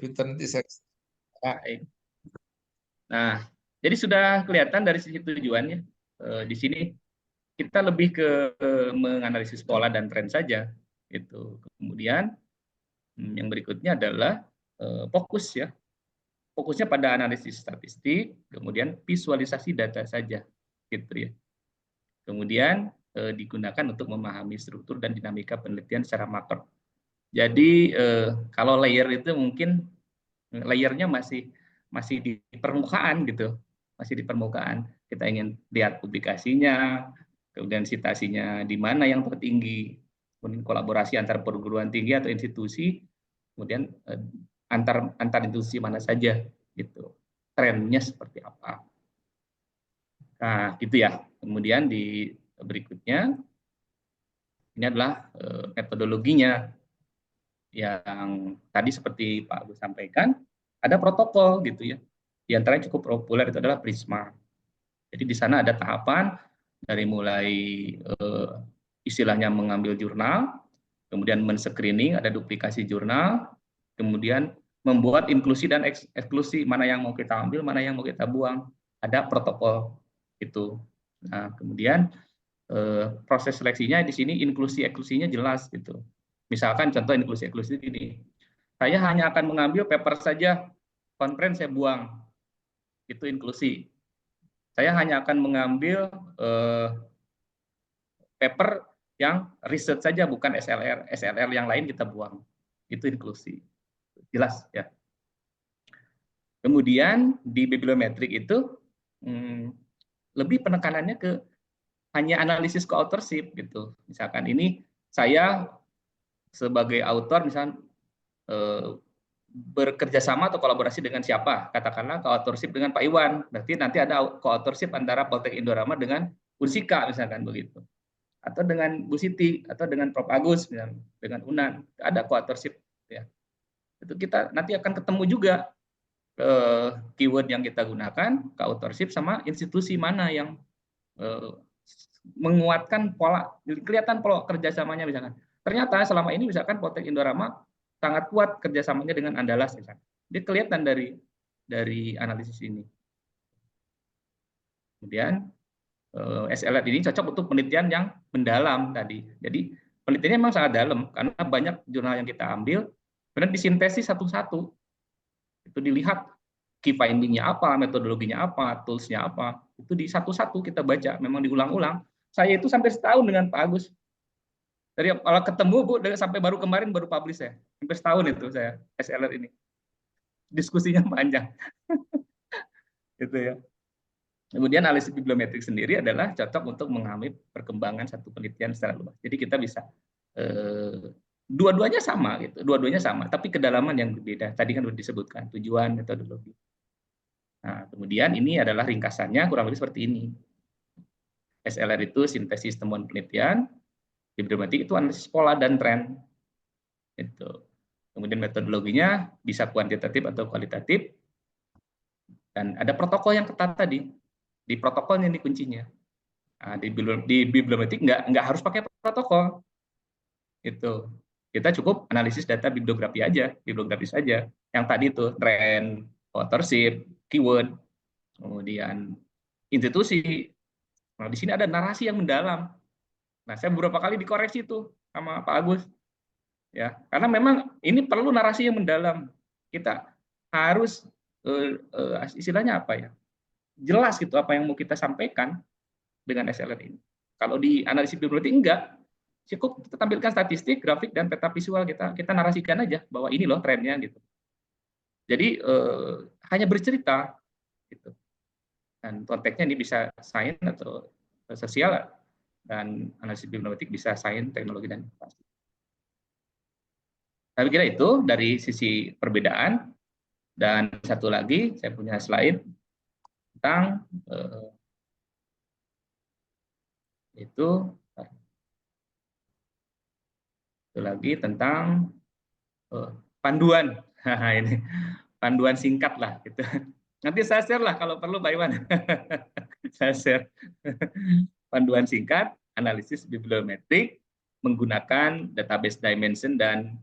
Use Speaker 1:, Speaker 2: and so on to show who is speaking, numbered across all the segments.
Speaker 1: komputer nanti saya.
Speaker 2: Baik. Nah, jadi sudah kelihatan dari sisi tujuannya. Di sini kita lebih ke menganalisis pola dan tren saja. Itu. Kemudian yang berikutnya adalah fokus ya. Fokusnya pada analisis statistik, kemudian visualisasi data saja, gitu ya. Kemudian digunakan untuk memahami struktur dan dinamika penelitian secara makro. Jadi kalau layer itu mungkin layernya masih di permukaan gitu, masih di permukaan. Kita ingin lihat publikasinya, kemudian citasinya di mana yang tertinggi, kemudian kolaborasi antar perguruan tinggi atau institusi, kemudian antar institusi mana saja gitu, trennya seperti apa. Nah gitu ya. Kemudian di berikutnya ini adalah metodologinya yang tadi seperti Pak Agus sampaikan, ada protokol gitu ya. Di antaranya cukup populer itu adalah Prisma. Jadi di sana ada tahapan dari mulai istilahnya mengambil jurnal, kemudian men-screening, ada duplikasi jurnal, kemudian membuat inklusi dan eksklusi, mana yang mau kita ambil, mana yang mau kita buang. Ada protokol itu. Nah, kemudian proses seleksinya di sini inklusi eksklusinya jelas gitu. Misalkan contoh inklusi eksklusi ini, saya hanya akan mengambil paper saja, konferensi saya buang, itu inklusi. Saya hanya akan mengambil paper yang riset saja, bukan SLR yang lain kita buang, itu inklusi. Jelas ya. Kemudian di bibliometrik itu lebih penekanannya ke hanya analisis co-authorship gitu. Misalkan ini saya sebagai autor misalnya bekerja sama atau kolaborasi dengan siapa? Katakanlah co-authorship dengan Pak Iwan. Berarti nanti ada co-authorship antara Poltek Indorama dengan Unsika misalkan begitu. Atau dengan Bu Siti atau dengan Prof Agus misalkan, dengan Unan. Ada co-authorship ya. Itu kita nanti akan ketemu juga keyword yang kita gunakan, co-authorship sama institusi mana yang menguatkan pola, kelihatan pola kerjasamanya misalkan. Ternyata selama ini misalkan Poltek Indorama sangat kuat kerjasamanya dengan Andalas misalkan. Dia kelihatan dari analisis ini. Kemudian SLR ini cocok untuk penelitian yang mendalam tadi. Jadi penelitiannya memang sangat dalam karena banyak jurnal yang kita ambil, kemudian disintesis satu-satu. Itu dilihat key finding-nya apa, metodologinya apa, tools-nya apa. Itu di satu-satu kita baca, memang diulang-ulang. Saya itu sampai setahun dengan Pak Agus. Dari kalau ketemu Bu sampai baru kemarin baru publish ya. Sampai setahun itu saya SLR ini. Diskusinya panjang. Gitu ya. Kemudian analisis bibliometrik sendiri adalah cocok untuk mengambil perkembangan satu penelitian secara luas. Jadi kita bisa dua-duanya sama gitu, dua-duanya sama, tapi kedalaman yang berbeda. Tadi kan sudah disebutkan tujuan, metodologi. Nah, kemudian ini adalah ringkasannya kurang lebih seperti ini. SLR itu sintesis temuan penelitian, bibliometrik itu analisis pola dan tren. Itu. Kemudian metodologinya bisa kuantitatif atau kualitatif. Dan ada protokol yang ketat tadi. Di protokolnya ini kuncinya. Nah, di bibliometrik nggak harus pakai protokol. Itu. Kita cukup analisis data bibliografi aja, bibliografis aja. Yang tadi itu tren, authorship, keyword, kemudian institusi. Nah, di sini ada narasi yang mendalam. Nah, saya beberapa kali dikoreksi tuh sama Pak Agus. Ya, karena memang ini perlu narasi yang mendalam. Kita harus istilahnya apa ya? Jelas gitu apa yang mau kita sampaikan dengan SLR ini. Kalau di analisis bibliometrik enggak, cukup kita tampilkan statistik, grafik dan peta visual, kita narasikan aja bahwa ini loh trennya gitu. Jadi hanya bercerita gitu. Dan konteksnya ini bisa sains atau sosial, dan analisis bibliometrik bisa sains, teknologi dan informasi. Saya kira itu dari sisi perbedaan. Dan satu lagi saya punya slide tentang itu lagi tentang panduan. Ini panduan singkat lah gitu. Nanti saya share lah kalau perlu Pak Iwan. Saya share panduan singkat analisis bibliometrik menggunakan database dimension dan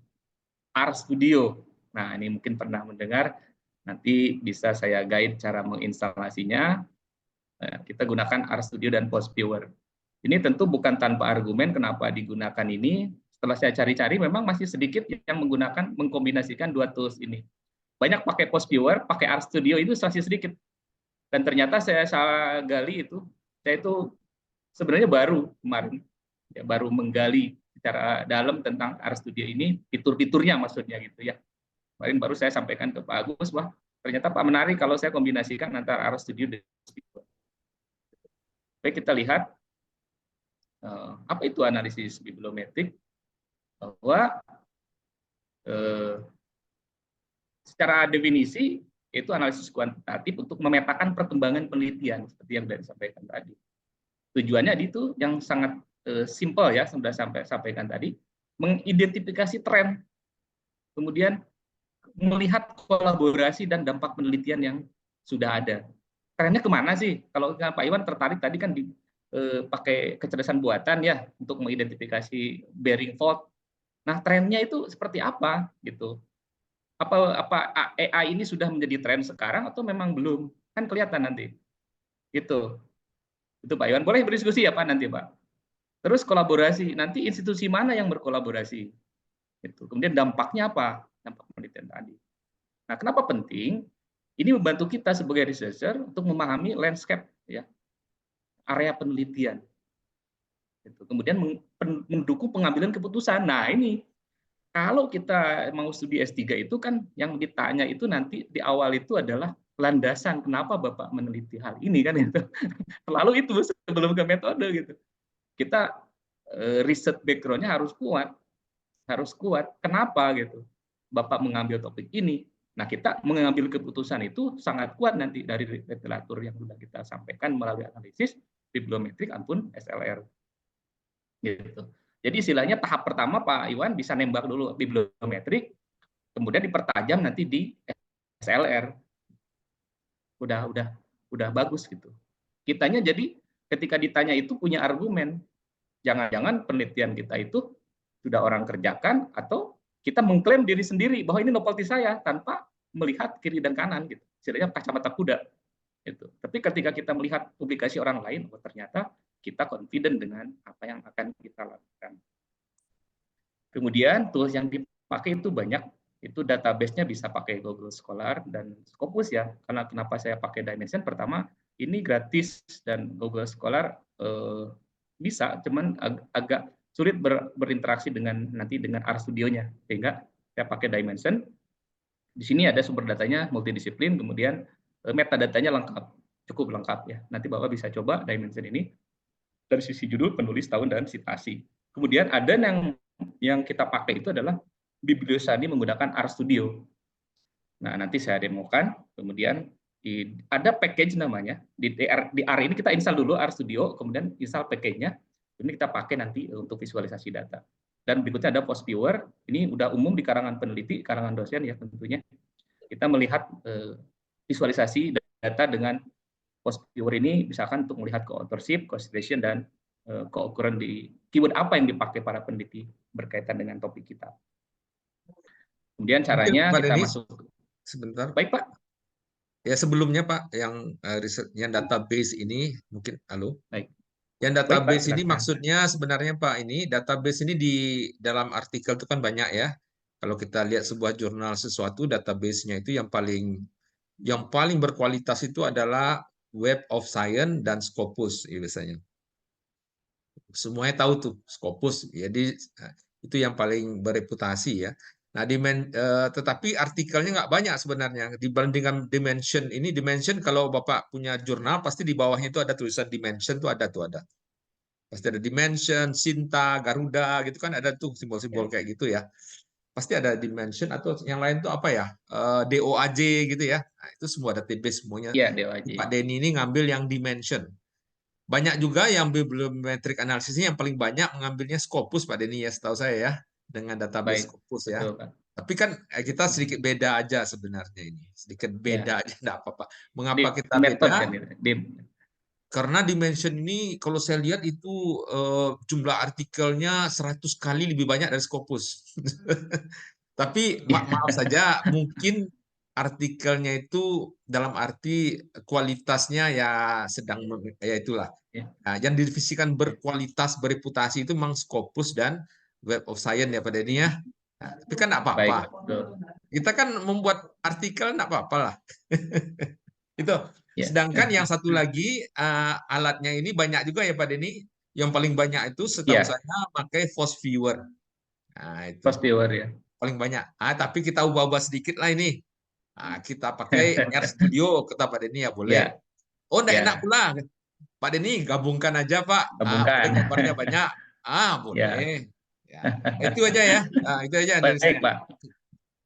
Speaker 2: RStudio. Nah, ini mungkin pernah mendengar, nanti bisa saya guide cara menginstalasinya. Kita gunakan RStudio dan PostViewer. Ini tentu bukan tanpa argumen kenapa digunakan ini. Setelah saya cari-cari, memang masih sedikit yang mengkombinasikan dua tools ini. Banyak pakai PostViewer, pakai RStudio itu masih sedikit. Dan ternyata saya gali itu, saya itu sebenarnya baru kemarin, ya, baru menggali secara dalam tentang RStudio ini, fitur-fiturnya maksudnya gitu ya. Kemarin baru saya sampaikan ke Pak Agus, wah ternyata Pak menarik kalau saya kombinasikan antara RStudio dan PostViewer. Baik, kita lihat apa itu analisis bibliometrik, bahwa secara definisi itu analisis kuantitatif untuk memetakan perkembangan penelitian seperti yang sudah disampaikan tadi. Tujuannya itu yang sangat simpel ya, sudah sampaikan tadi, mengidentifikasi tren, kemudian melihat kolaborasi dan dampak penelitian yang sudah ada. Trennya kemana sih? Kalau Pak Iwan tertarik tadi kan pakai kecerdasan buatan ya untuk mengidentifikasi bearing fault. Nah, trennya itu seperti apa gitu? Apa AI ini sudah menjadi tren sekarang atau memang belum? Kan kelihatan nanti. Itu Pak Iwan. Boleh berdiskusi ya Pak nanti Pak. Terus kolaborasi. Nanti institusi mana yang berkolaborasi? Itu. Kemudian dampaknya apa? Dampak penelitian tadi. Nah, kenapa penting? Ini membantu kita sebagai researcher untuk memahami landscape ya, area penelitian. Itu. Kemudian mendukung pengambilan keputusan. Nah, ini kalau kita mau studi S3 itu kan yang ditanya itu nanti di awal itu adalah landasan kenapa Bapak meneliti hal ini kan itu. Selalu itu sebelum ke metode gitu. Kita riset background-nya harus kuat. Harus kuat. Kenapa gitu? Bapak mengambil topik ini. Nah, kita mengambil keputusan itu sangat kuat nanti dari literatur yang sudah kita sampaikan melalui analisis bibliometrik maupun SLR. Gitu. Jadi istilahnya tahap pertama Pak Iwan bisa nembak dulu bibliometrik, kemudian dipertajam nanti di SLR. Udah bagus gitu. Kitanya jadi ketika ditanya itu punya argumen. Jangan-jangan penelitian kita itu sudah orang kerjakan atau kita mengklaim diri sendiri bahwa ini novelty saya tanpa melihat kiri dan kanan gitu. Istilahnya kacamata kuda gitu. Tapi ketika kita melihat publikasi orang lain, oh ternyata kita confident dengan apa yang akan kita lakukan. Kemudian tools yang dipakai itu banyak, itu database-nya bisa pakai Google Scholar dan Scopus ya. Karena kenapa saya pakai Dimension? Pertama, ini gratis dan Google Scholar bisa, cuman agak sulit berinteraksi dengan RStudio-nya, sehingga saya pakai Dimension. Di sini ada sumber datanya multidisiplin, kemudian metadatanya lengkap, cukup lengkap ya. Nanti Bapak bisa coba Dimension ini dari sisi judul, penulis, tahun, dan citasi. Kemudian ada yang kita pakai itu adalah Bibliosani menggunakan RStudio. Nah, nanti saya demokan, kemudian ada package namanya, di R ini kita install dulu RStudio, kemudian install package-nya, ini kita pakai nanti untuk visualisasi data. Dan berikutnya ada PostViewer, ini udah umum di kalangan peneliti, kalangan dosen ya tentunya. Kita melihat visualisasi data dengan PostViewer ini, misalkan untuk melihat co-authorship, co-citation, dan co-occurrence di keyword apa yang dipakai para peneliti berkaitan dengan topik kita. Kemudian caranya
Speaker 1: Pak
Speaker 2: kita
Speaker 1: Denis,
Speaker 2: masuk.
Speaker 1: Sebentar.
Speaker 2: Baik Pak.
Speaker 1: Ya sebelumnya Pak, yang risetnya database ini mungkin, halo.
Speaker 2: Baik.
Speaker 1: Yang
Speaker 2: Baik, Pak,
Speaker 1: database ini
Speaker 2: silakan.
Speaker 1: maksudnya sebenarnya Pak, ini database ini di dalam artikel itu kan banyak ya. Kalau kita lihat sebuah jurnal sesuatu, database-nya itu yang paling berkualitas itu adalah Web of Science dan Scopus ya, biasanya. Semuanya tahu tuh Scopus. Jadi itu yang paling bereputasi ya. Nah, tetapi artikelnya nggak banyak sebenarnya dibandingkan Dimension. Ini Dimension kalau Bapak punya jurnal pasti di bawahnya itu ada tulisan Dimension tuh ada. Pasti ada Dimension, Sinta, Garuda gitu kan ada tuh simbol-simbol kayak gitu ya. Pasti ada Dimension atau yang lain tuh apa ya? DOAJ gitu ya. Nah, itu semua database semuanya.
Speaker 2: Iya, DOAJ.
Speaker 1: Pak Denny ini ngambil yang Dimension. Banyak juga yang bibliometric analisisnya yang paling banyak mengambilnya Scopus Pak Denny ya, setahu saya ya, dengan database
Speaker 2: Baik,
Speaker 1: Scopus ya.
Speaker 2: betul Pak.
Speaker 1: Tapi kan kita sedikit beda aja sebenarnya ini. Sedikit beda aja, enggak apa-apa. Mengapa
Speaker 2: Di
Speaker 1: kita
Speaker 2: method
Speaker 1: beda?
Speaker 2: kan itu.
Speaker 1: Karena Dimension ini kalau saya lihat itu jumlah artikelnya 100 kali lebih banyak dari Scopus. Tapi maaf saja, mungkin artikelnya itu dalam arti kualitasnya ya sedang ya itulah.
Speaker 2: Ya,
Speaker 1: Nah, yang divisikan
Speaker 2: ya,
Speaker 1: berkualitas, bereputasi itu memang Scopus dan Web of Science ya pada ini ya. Nah, tapi kan enggak apa-apa.
Speaker 2: baik, betul.
Speaker 1: Kita kan membuat artikel enggak apa-apa lah. Itu.
Speaker 2: Ya,
Speaker 1: Sedangkan yang satu lagi alatnya ini banyak juga ya Pak Denny. Yang paling banyak itu setahu
Speaker 2: ya,
Speaker 1: saya pakai Force Viewer. Nah, itu
Speaker 2: post viewer ya.
Speaker 1: paling banyak. Tapi kita ubah-ubah sedikit lah ini. Kita pakai R Studio, kata Pak Denny ya boleh.
Speaker 2: Ya,
Speaker 1: Oh, enggak enak
Speaker 2: ya,
Speaker 1: pula. Pak Denny gabungkan aja Pak. Boleh
Speaker 2: gabungkan.
Speaker 1: gambarnya banyak.
Speaker 2: Ya,
Speaker 1: Boleh. Ya, itu aja ya. Itu aja dari
Speaker 2: baik
Speaker 1: saya.
Speaker 2: Pak.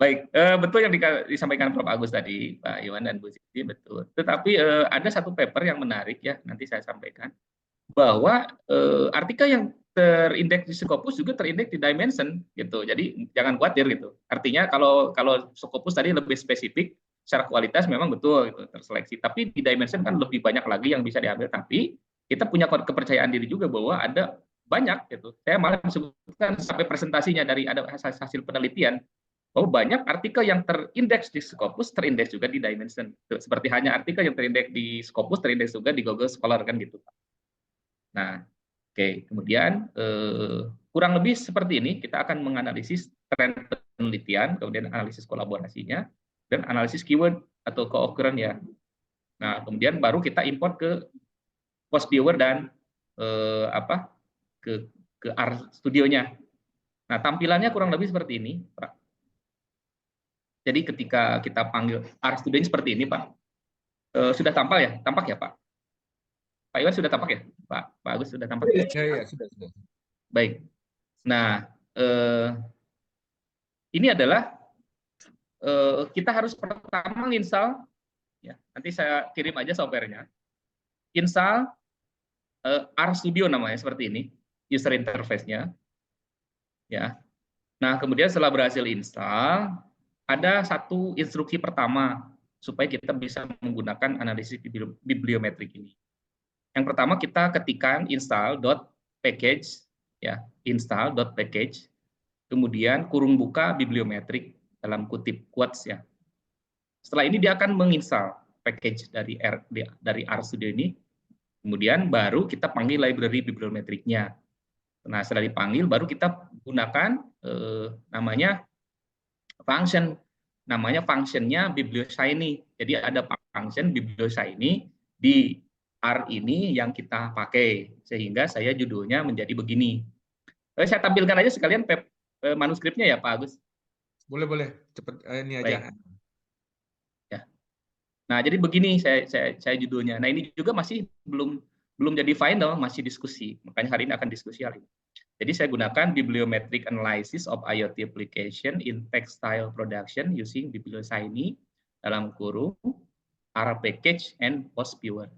Speaker 2: Baik, betul yang disampaikan Prof. Agus tadi, Pak Iwan dan Bu Siti, betul. Tetapi ada satu paper yang menarik ya, nanti saya sampaikan, bahwa artikel yang terindeks di Scopus juga terindeks di Dimension gitu. Jadi jangan khawatir gitu. Artinya kalau kalau Scopus tadi lebih spesifik secara kualitas memang betul gitu, terseleksi. Tapi di Dimension kan lebih banyak lagi yang bisa diambil. Tapi kita punya kepercayaan diri juga bahwa ada banyak gitu. Saya malah sebutkan sampai presentasinya dari ada hasil penelitian bahwa banyak artikel yang terindeks di Scopus terindeks juga di Dimension. Seperti hanya artikel yang terindeks di Scopus terindeks juga di Google Scholar kan gitu. Nah, oke, kemudian kurang lebih seperti ini kita akan menganalisis tren penelitian, kemudian analisis kolaborasinya, dan analisis keyword atau co-occurrence ya. Nah, kemudian baru kita import ke post viewer dan apa ke R Studio-nya. Nah, tampilannya kurang lebih seperti ini, Pak. Jadi ketika kita panggil R Studio-nya seperti ini, Pak. Sudah tampak ya? Tampak ya, Pak? Pak Iwan sudah tampak ya? Pak Agus sudah tampak ya?
Speaker 1: Ya, ya, sudah, sudah.
Speaker 2: Baik. Nah, ini adalah kita harus pertama install, ya, nanti saya kirim aja softwarenya. Install RStudio namanya seperti ini, user interface-nya, ya. Nah, kemudian setelah berhasil install, ada satu instruksi pertama supaya kita bisa menggunakan analisis bibliometrik ini. Yang pertama kita ketikkan install.package, ya, install.package, kemudian kurung buka bibliometrik dalam kutip quotes ya. Setelah ini dia akan menginstal package dari RStudio ini, kemudian baru kita panggil library bibliometriknya. Nah, setelah dipanggil baru kita gunakan namanya function, namanya functionnya biblioshiny. Jadi ada function biblioshiny di R ini yang kita pakai, sehingga saya judulnya menjadi begini. Saya tampilkan aja sekalian manuskripnya ya Pak Agus.
Speaker 1: Boleh, boleh. Cepat ini aja.
Speaker 2: Baik. Ya. Nah, jadi begini saya judulnya. Nah, ini juga masih belum jadi final, masih diskusi. Makanya hari ini akan diskusi hal ini. Jadi saya gunakan bibliometric analysis of IoT application in textile production using biblioshiny dalam kurung R package and post viewer.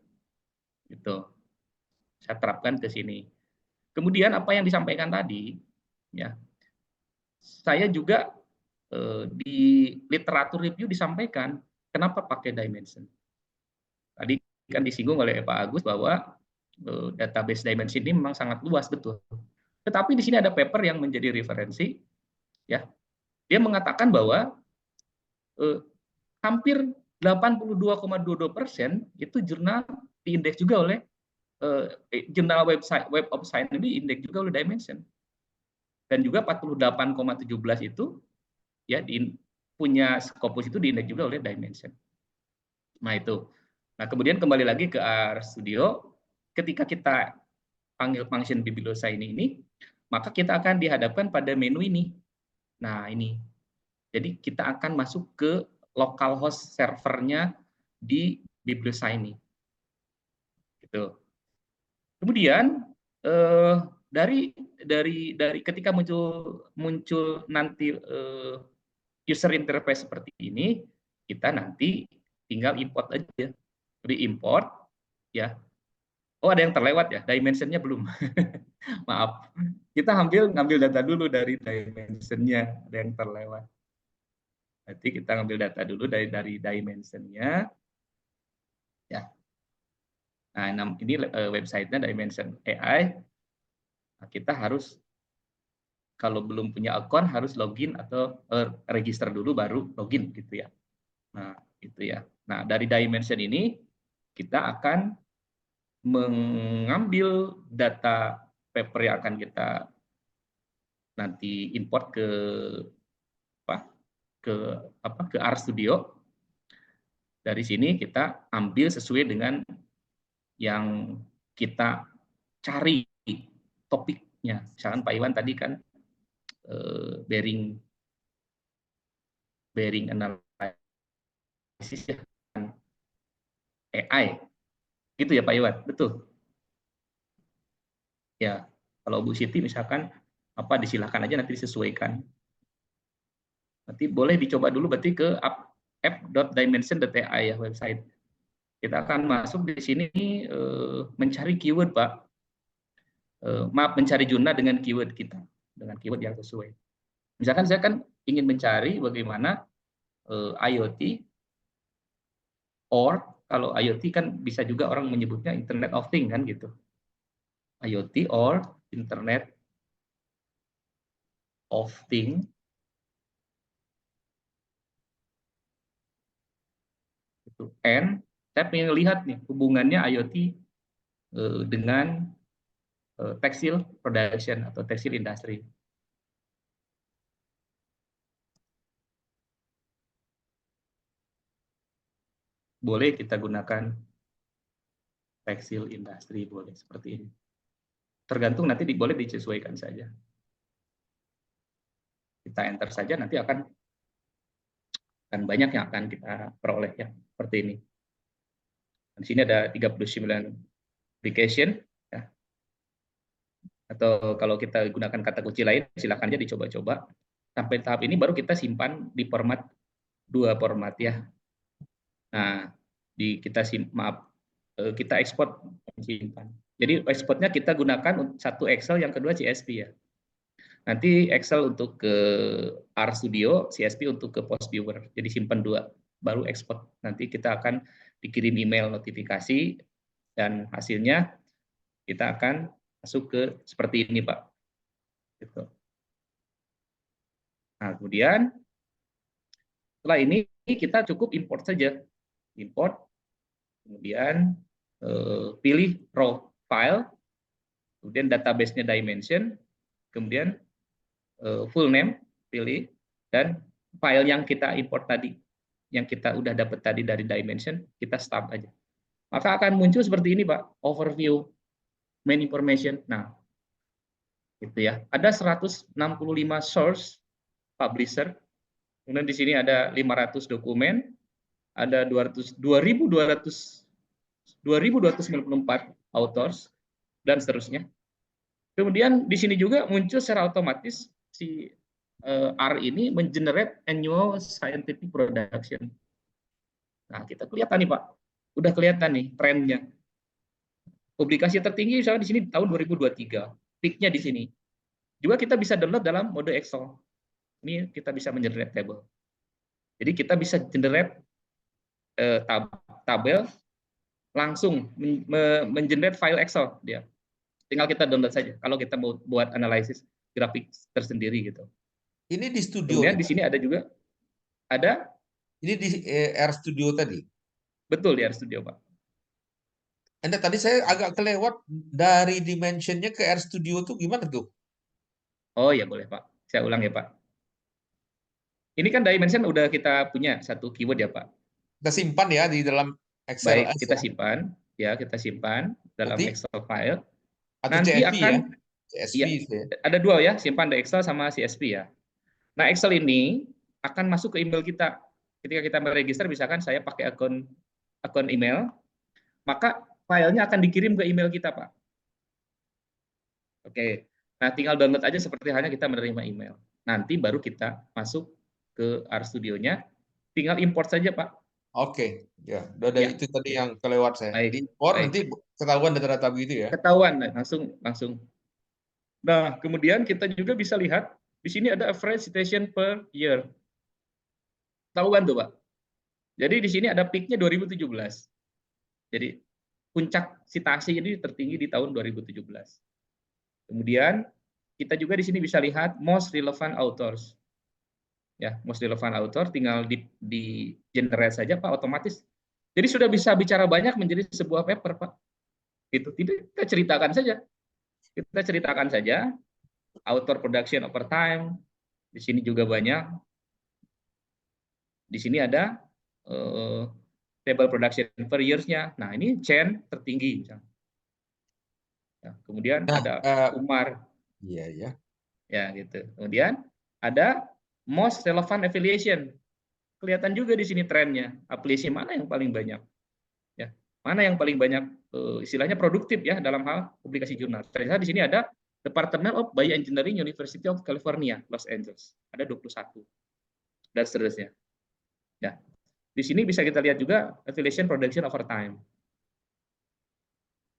Speaker 2: Gitu. Saya terapkan ke sini. Kemudian apa yang disampaikan tadi, ya, saya juga di literatur review disampaikan kenapa pakai dimension. Tadi kan disinggung oleh Pak Agus bahwa database dimension ini memang sangat luas, betul. Tetapi di sini ada paper yang menjadi referensi, ya. Dia mengatakan bahwa hampir 82,22% itu jurnal diindeks juga oleh jurnal Web of Science ini diindeks juga oleh Dimension. Dan juga 48,17 itu ya punya Scopus itu diindeks juga oleh Dimension. Nah, itu. Nah, kemudian kembali lagi ke RStudio, ketika kita panggil function biblioshiny ini, maka kita akan dihadapkan pada menu ini. Nah, ini. Jadi kita akan masuk ke localhost servernya di biblioshiny. Gitu. Kemudian dari ketika muncul nanti user interface seperti ini, kita nanti tinggal import aja, re-import, ya. Oh, ada yang terlewat ya, dimensionnya belum. Maaf, kita ngambil data dulu dari dimensionnya, ada yang terlewat. Nanti kita ngambil data dulu dari dimensionnya, ya. Nah, ini websitenya Dimension AI. Nah, kita harus kalau belum punya akun harus login atau register dulu baru login gitu ya. Nah, itu ya. Nah, dari dimension ini kita akan mengambil data paper yang akan kita nanti import ke apa? Ke RStudio. Dari sini kita ambil sesuai dengan yang kita cari topiknya. Misalkan Pak Iwan tadi kan bearing analysis ya, AI, gitu ya Pak Iwan, betul. Ya, kalau Bu Siti misalkan apa disilahkan aja nanti disesuaikan. Nanti boleh dicoba dulu berarti ke app.dimension.ai ya website. Kita akan masuk di sini mencari keyword Pak. Maaf, mencari jurnal dengan keyword kita, dengan keyword yang sesuai. Misalkan saya kan ingin mencari bagaimana IoT, or kalau IoT kan bisa juga orang menyebutnya Internet of Things kan gitu. IoT or Internet of Things. And saya ingin lihat nih hubungannya IoT dengan tekstil production atau tekstil industri. Boleh kita gunakan tekstil industri, boleh seperti ini. Tergantung nanti boleh disesuaikan saja. Kita enter saja nanti akan banyak yang akan kita peroleh ya seperti ini. Di sini ada 39 application ya. Atau kalau kita gunakan kata kunci lain silakan aja dicoba-coba. Sampai tahap ini baru kita simpan di format 2 format ya. Nah, kita ekspor simpan. Jadi ekspornya kita gunakan satu Excel, yang kedua CSV ya. Nanti Excel untuk ke RStudio, CSV untuk ke PostViewer. Jadi simpan 2, baru ekspor. Nanti kita akan dikirim email notifikasi dan hasilnya kita akan masuk ke seperti ini Pak. Gitu. Nah, kemudian setelah ini kita cukup import saja. Import, kemudian pilih raw file, kemudian database-nya dimension, kemudian full name pilih, dan file yang kita import tadi, yang kita udah dapat tadi dari dimension, kita start aja. Maka akan muncul seperti ini Pak, overview, main information. Nah, gitu ya. Ada 165 source publisher, kemudian di sini ada 500 dokumen, ada 2.294 authors, dan seterusnya. Kemudian di sini juga muncul secara otomatis si R ini mengenerate annual scientific production. Nah, kita kelihatan nih Pak, udah kelihatan nih trennya. Publikasi tertinggi misalnya di sini tahun 2023, peak-nya di sini. Juga kita bisa download dalam mode Excel. Ini kita bisa mengenerate table. Jadi kita bisa generate tabel langsung mengenerate file Excel dia. Tinggal kita download saja kalau kita mau buat analisis grafik tersendiri gitu.
Speaker 1: Ini di studio.
Speaker 2: Kemudian di sini ada juga
Speaker 1: Ini di RStudio tadi.
Speaker 2: Betul di RStudio Pak.
Speaker 1: Anda tadi saya agak kelewat dari dimensionnya ke RStudio tuh gimana tuh?
Speaker 2: Oh ya boleh Pak. Saya ulang ya Pak. Ini kan dimension udah kita punya satu keyword ya Pak.
Speaker 1: Kita simpan ya di dalam Excel.
Speaker 2: Baik, kita simpan ya, kita simpan dalam
Speaker 1: Nanti
Speaker 2: Excel file.
Speaker 1: atau
Speaker 2: Nanti
Speaker 1: CSV ya?
Speaker 2: akan
Speaker 1: CSV
Speaker 2: ya,
Speaker 1: ya.
Speaker 2: ada dua ya, simpan di Excel sama CSV ya. Nah, Excel ini akan masuk ke email kita. Ketika kita meregister, misalkan saya pakai akun email, maka filenya akan dikirim ke email kita, Pak. Oke. Nah, tinggal download aja seperti halnya kita menerima email. Nanti baru kita masuk ke RStudio-nya, tinggal import saja, Pak.
Speaker 1: Oke, ya. Udah
Speaker 2: Ya.
Speaker 1: itu tadi yang kelewat saya.
Speaker 2: Baik.
Speaker 1: Import
Speaker 2: Baik.
Speaker 1: nanti ketahuan data-data begitu ya.
Speaker 2: Ketahuan langsung. Nah, kemudian kita juga bisa lihat di sini ada average citation per year. Ketahuan tuh, Pak. Jadi di sini ada peak-nya 2017. Jadi puncak citasi ini tertinggi di tahun 2017. Kemudian kita juga di sini bisa lihat most relevant authors. Ya, most relevant author tinggal di generate saja Pak, otomatis. Jadi sudah bisa bicara banyak menjadi sebuah paper Pak. Itu kita ceritakan saja. Kita ceritakan saja author production over time. Di sini juga banyak. Di sini ada table production per years-nya. Nah, ini Chen tertinggi misalnya. Ya, kemudian
Speaker 1: Nah,
Speaker 2: ada Umar,
Speaker 1: iya ya.
Speaker 2: ya gitu. Kemudian ada most relevant affiliation. Kelihatan juga di sini trennya. Afiliasi mana yang paling banyak? Ya, mana yang paling banyak istilahnya produktif ya dalam hal publikasi jurnal. Ternyata di sini ada Department of Bioengineering University of California, Los Angeles. Ada 21 dan seterusnya. Ya. Di sini bisa kita lihat juga affiliation production over time.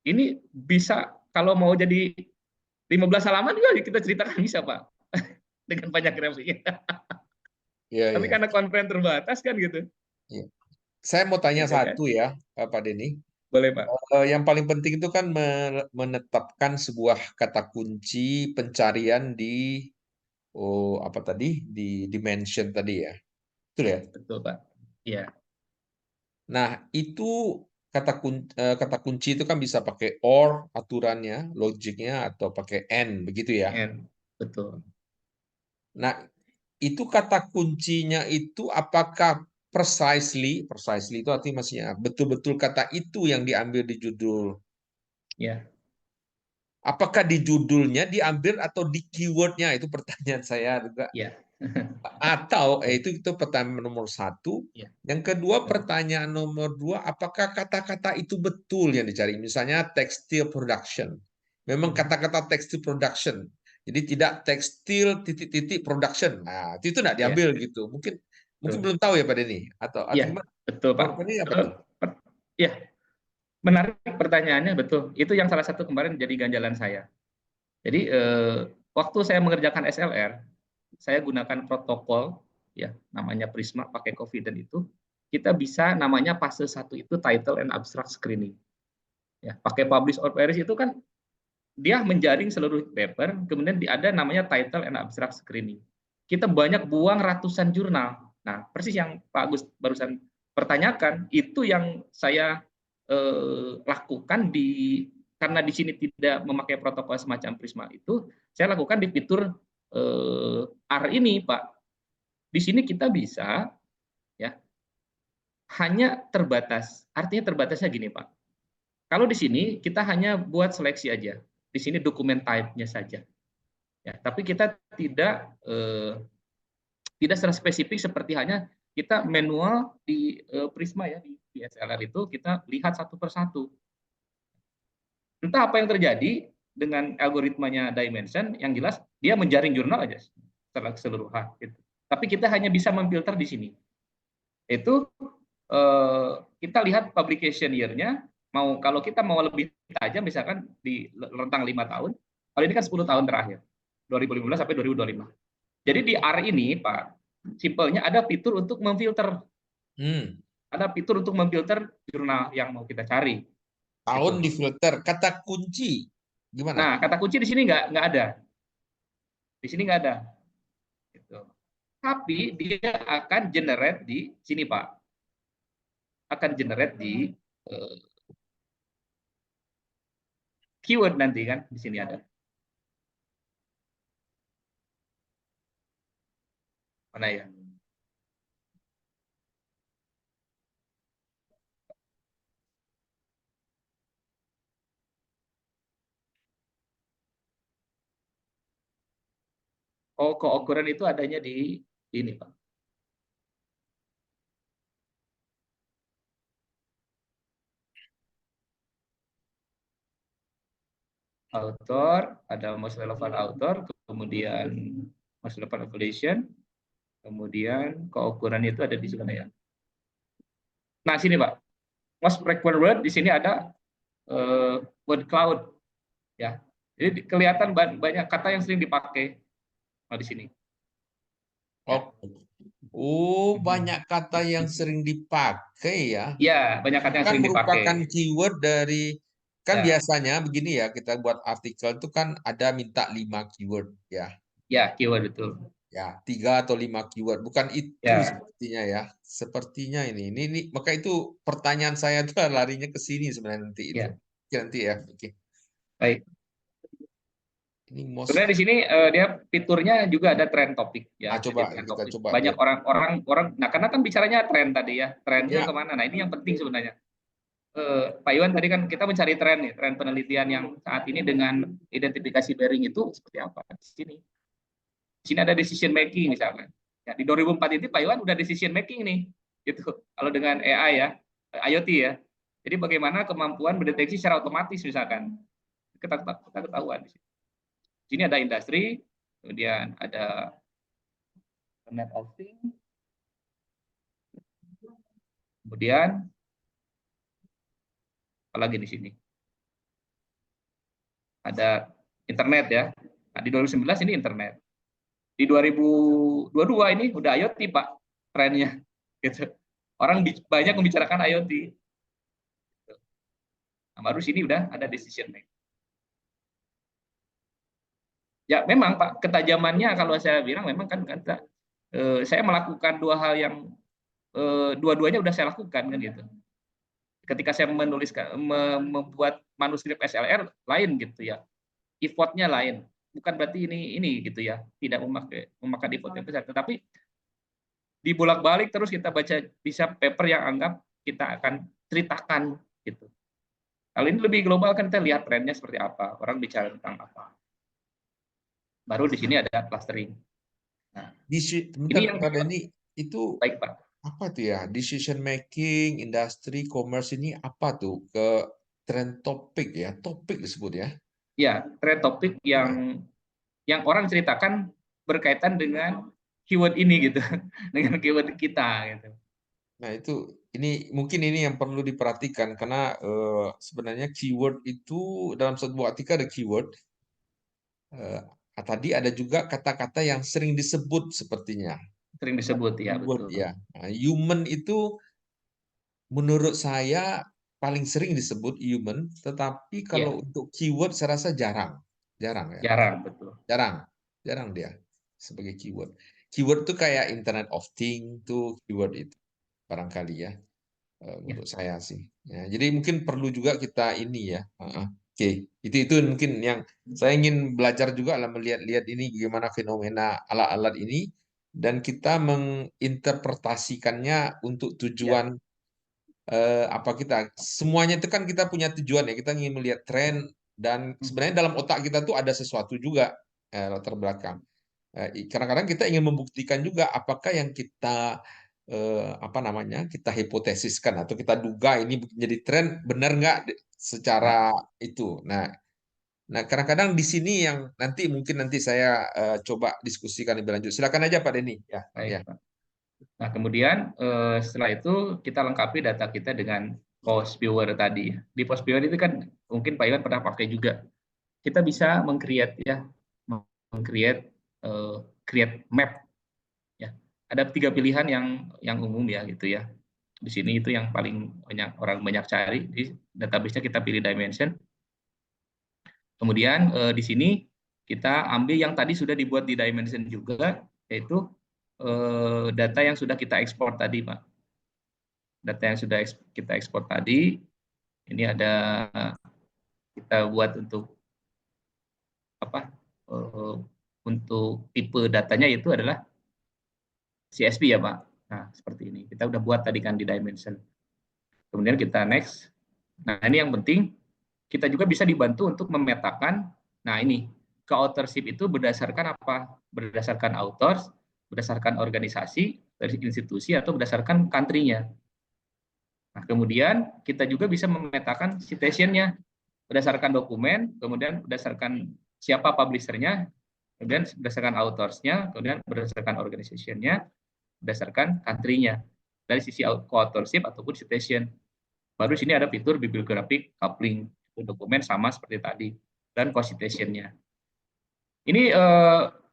Speaker 2: Ini bisa kalau mau jadi 15 halaman juga kita ceritakan bisa, Pak. Dengan banyak referensinya.
Speaker 1: Iya,
Speaker 2: Tapi
Speaker 1: iya.
Speaker 2: karena konten terbatas kan gitu.
Speaker 1: Iya. Saya mau tanya
Speaker 2: Gitu kan.
Speaker 1: satu ya, Pak Denny.
Speaker 2: Boleh, Pak.
Speaker 1: Yang paling penting itu kan menetapkan sebuah kata kunci pencarian di apa tadi di dimension tadi ya, betul ya?
Speaker 2: Betul, Pak. Iya,
Speaker 1: Nah itu kata kunci itu kan bisa pakai or aturannya, logiknya atau pakai and begitu ya.
Speaker 2: and betul.
Speaker 1: Nah itu kata kuncinya itu apakah precisely itu artinya maksudnya betul-betul kata itu yang diambil di judul.
Speaker 2: Ya,
Speaker 1: Apakah di judulnya diambil atau di keywordnya? Itu pertanyaan saya juga.
Speaker 2: ya.
Speaker 1: Atau
Speaker 2: Ya,
Speaker 1: itu pertanyaan nomor satu.
Speaker 2: ya.
Speaker 1: Yang kedua,
Speaker 2: Betul.
Speaker 1: pertanyaan nomor dua, apakah kata-kata itu betul yang dicari? Misalnya textile production. Memang
Speaker 2: Hmm.
Speaker 1: kata-kata textile production. Jadi tidak tekstil titik-titik production. Nah, itu tidak
Speaker 2: Ya,
Speaker 1: diambil gitu. Mungkin mungkin
Speaker 2: betul.
Speaker 1: belum tahu ya Pak Denny atau
Speaker 2: Ya,
Speaker 1: gimana?
Speaker 2: betul, Pak.
Speaker 1: Kalau Pak Denny apa tuh?
Speaker 2: Ya, menarik pertanyaannya, betul. Itu yang salah satu kemarin jadi ganjalan saya. Jadi waktu saya mengerjakan SLR, saya gunakan protokol ya namanya Prisma pakai Confident itu kita bisa namanya fase satu itu title and abstract screening. Ya, pakai publish or perish itu kan dia menjaring seluruh paper, kemudian ada namanya title and abstract screening. Kita banyak buang ratusan jurnal. Nah, persis yang Pak Agus barusan pertanyakan, itu yang saya lakukan karena di sini tidak memakai protokol semacam Prisma itu, saya lakukan di fitur R ini, Pak. Di sini kita bisa ya hanya terbatas. Artinya terbatasnya gini, Pak. Kalau di sini kita hanya buat seleksi aja. Di sini dokumen type-nya saja. Ya, tapi kita tidak secara spesifik seperti hanya kita manual di Prisma ya di SLR itu kita lihat satu persatu. Entah apa yang terjadi dengan algoritmanya Dimension, yang jelas dia menjaring jurnal aja secara keseluruhan. Gitu. Tapi kita hanya bisa memfilter di sini. Itu kita lihat publication year-nya, kalau kita mau lebih tajam misalkan di rentang 5 tahun, kalau ini kan 10 tahun terakhir, 2015 sampai 2025. Jadi di R ini, Pak, simpelnya ada fitur untuk memfilter.
Speaker 1: Hmm.
Speaker 2: Ada fitur untuk memfilter jurnal yang mau kita cari.
Speaker 1: Tahun
Speaker 2: Gitu.
Speaker 1: di filter, kata kunci. Gimana?
Speaker 2: Nah, kata kunci di sini nggak ada. Di sini nggak ada. Gitu. Tapi dia akan generate di sini, Pak. Akan generate di uh, keyword nanti kan di sini ada. Mana ya? Oh, keukuran itu adanya di ini, Pak. Author, ada most relevant author, kemudian most relevant affiliation, kemudian keukuran itu ada di sana ya. Nah, sini Pak. Most frequent word di sini ada word cloud ya. Jadi kelihatan banyak kata yang sering dipakai di sini.
Speaker 1: Oh,
Speaker 2: Ya.
Speaker 1: banyak kata yang sering dipakai ya.
Speaker 2: Ya, banyak kata yang
Speaker 1: Kan
Speaker 2: sering dipakai.
Speaker 1: merupakan keyword dari kan
Speaker 2: Ya,
Speaker 1: biasanya begini ya, kita buat artikel itu kan ada minta 5 keyword ya.
Speaker 2: ya keyword betul.
Speaker 1: Ya, 3 atau 5 keyword. Bukan itu
Speaker 2: Ya,
Speaker 1: sepertinya ya. Sepertinya ini. Maka itu pertanyaan saya tuh larinya ke sini sebenarnya nanti itu.
Speaker 2: ya,
Speaker 1: Oke, nanti ya. Oke.
Speaker 2: baik.
Speaker 1: Ini most.
Speaker 2: Sebenarnya di sini dia fiturnya juga ada trend topik
Speaker 1: Ah,
Speaker 2: ya.
Speaker 1: coba
Speaker 2: Jadi trend
Speaker 1: kita
Speaker 2: topik
Speaker 1: coba
Speaker 2: banyak
Speaker 1: lihat.
Speaker 2: orang-orang. Nah, karena kan bicaranya tren tadi ya, trennya
Speaker 1: Ya,
Speaker 2: kemana? Nah, ini yang penting sebenarnya. Pak Iwan tadi kan kita mencari tren nih, tren penelitian yang saat ini dengan identifikasi bearing itu seperti apa di sini. Di sini ada decision making misalkan. Ya, di 2004 itu Pak Iwan udah decision making nih, gitu. Kalau dengan AI ya, IoT ya. Jadi bagaimana kemampuan mendeteksi secara otomatis misalkan kita ketahuan di sini. Di sini ada industri, kemudian ada Internet of Things, kemudian apalagi di sini ada internet ya. Nah, di 2019 ini internet. Di 2022 ini udah IoT Pak trennya gitu. Orang banyak membicarakan IoT. Nah, baru sini udah ada decision making. Ya memang Pak ketajamannya kalau saya bilang memang kan kata saya melakukan dua hal yang dua-duanya udah saya lakukan kan gitu. Ketika saya menuliskan membuat manuskrip SLR lain gitu ya. Effortnya lain. Bukan berarti ini gitu ya, tidak memakan effort yang besar, tetapi dibolak-balik terus kita baca bisa paper yang anggap kita akan ceritakan gitu. Kalau ini lebih global kan kita lihat trennya seperti apa, orang bicara tentang apa. Baru di sini ada clustering. Nah,
Speaker 1: bentar,
Speaker 2: ini yang
Speaker 1: Pak Denny, itu
Speaker 2: baik Pak.
Speaker 1: apa tuh ya? Decision making, industri, commerce ini apa tuh? Ke trend topik ya, topik disebut ya.
Speaker 2: Ya, trend topik
Speaker 1: Ya.
Speaker 2: yang orang ceritakan berkaitan dengan keyword ini gitu, dengan keyword kita gitu.
Speaker 1: Nah, ini mungkin ini yang perlu diperhatikan karena sebenarnya keyword itu dalam sebuah artikel ada keyword. eh, Tadi ada juga kata-kata yang sering disebut sepertinya.
Speaker 2: Sering disebut ya
Speaker 1: Keyword
Speaker 2: betul.
Speaker 1: ya. Nah, human itu menurut saya paling sering disebut human, tetapi
Speaker 2: Ya,
Speaker 1: kalau untuk keyword saya rasa jarang. Jarang ya.
Speaker 2: jarang betul.
Speaker 1: Jarang. Jarang dia sebagai keyword. Keyword itu kayak Internet of Things tuh keyword itu barangkali ya.
Speaker 2: Ya,
Speaker 1: Menurut saya sih. Ya, jadi mungkin perlu juga kita ini ya. Oke, itu mungkin yang saya ingin belajar juga lah melihat-lihat ini gimana fenomena alat-alat ini dan kita menginterpretasikannya untuk
Speaker 2: ya.
Speaker 1: tujuan apa kita. Semuanya itu kan kita punya tujuan ya. Kita ingin melihat tren dan sebenarnya dalam otak kita tuh ada sesuatu juga latar belakang. Kadang-kadang kita ingin membuktikan juga apakah yang kita apa namanya kita hipotesiskan atau kita duga ini menjadi tren benar nggak
Speaker 2: Nah,
Speaker 1: secara itu. Nah, kadang-kadang di sini yang nanti saya coba diskusikan lebih lanjut. Silakan aja Pak Denny. Ya,
Speaker 2: baik
Speaker 1: ya,
Speaker 2: Pak. Nah, kemudian setelah itu kita lengkapi data kita dengan post viewer tadi. Di post viewer itu kan mungkin Pak Iwan pernah pakai juga. Kita bisa meng-create ya, meng-create create map ya. Ada 3 pilihan yang umum ya gitu ya. Di sini itu yang paling banyak cari. Di database-nya kita pilih dimension. Kemudian di sini kita ambil yang tadi sudah dibuat di dimension juga, yaitu data yang sudah kita ekspor tadi, Pak. Data yang sudah kita ekspor tadi, ini ada kita buat untuk apa? Untuk tipe datanya itu adalah CSV ya, Pak. Nah, seperti ini. Kita udah buat tadi kan di dimension. Kemudian kita next. Nah, ini yang penting kita juga bisa dibantu untuk memetakan. Nah, ini ke authorship itu berdasarkan apa? Berdasarkan authors, berdasarkan organisasi, dari institusi atau berdasarkan country-nya. Nah, kemudian kita juga bisa memetakan citation-nya berdasarkan dokumen, kemudian berdasarkan siapa publisher-nya, kemudian berdasarkan authors-nya, kemudian berdasarkan organization-nya, berdasarkan country-nya dari sisi co-authorship ataupun citation. Baru sini ada fitur bibliographic coupling, dokumen sama seperti tadi, dan co-citation-nya. Ini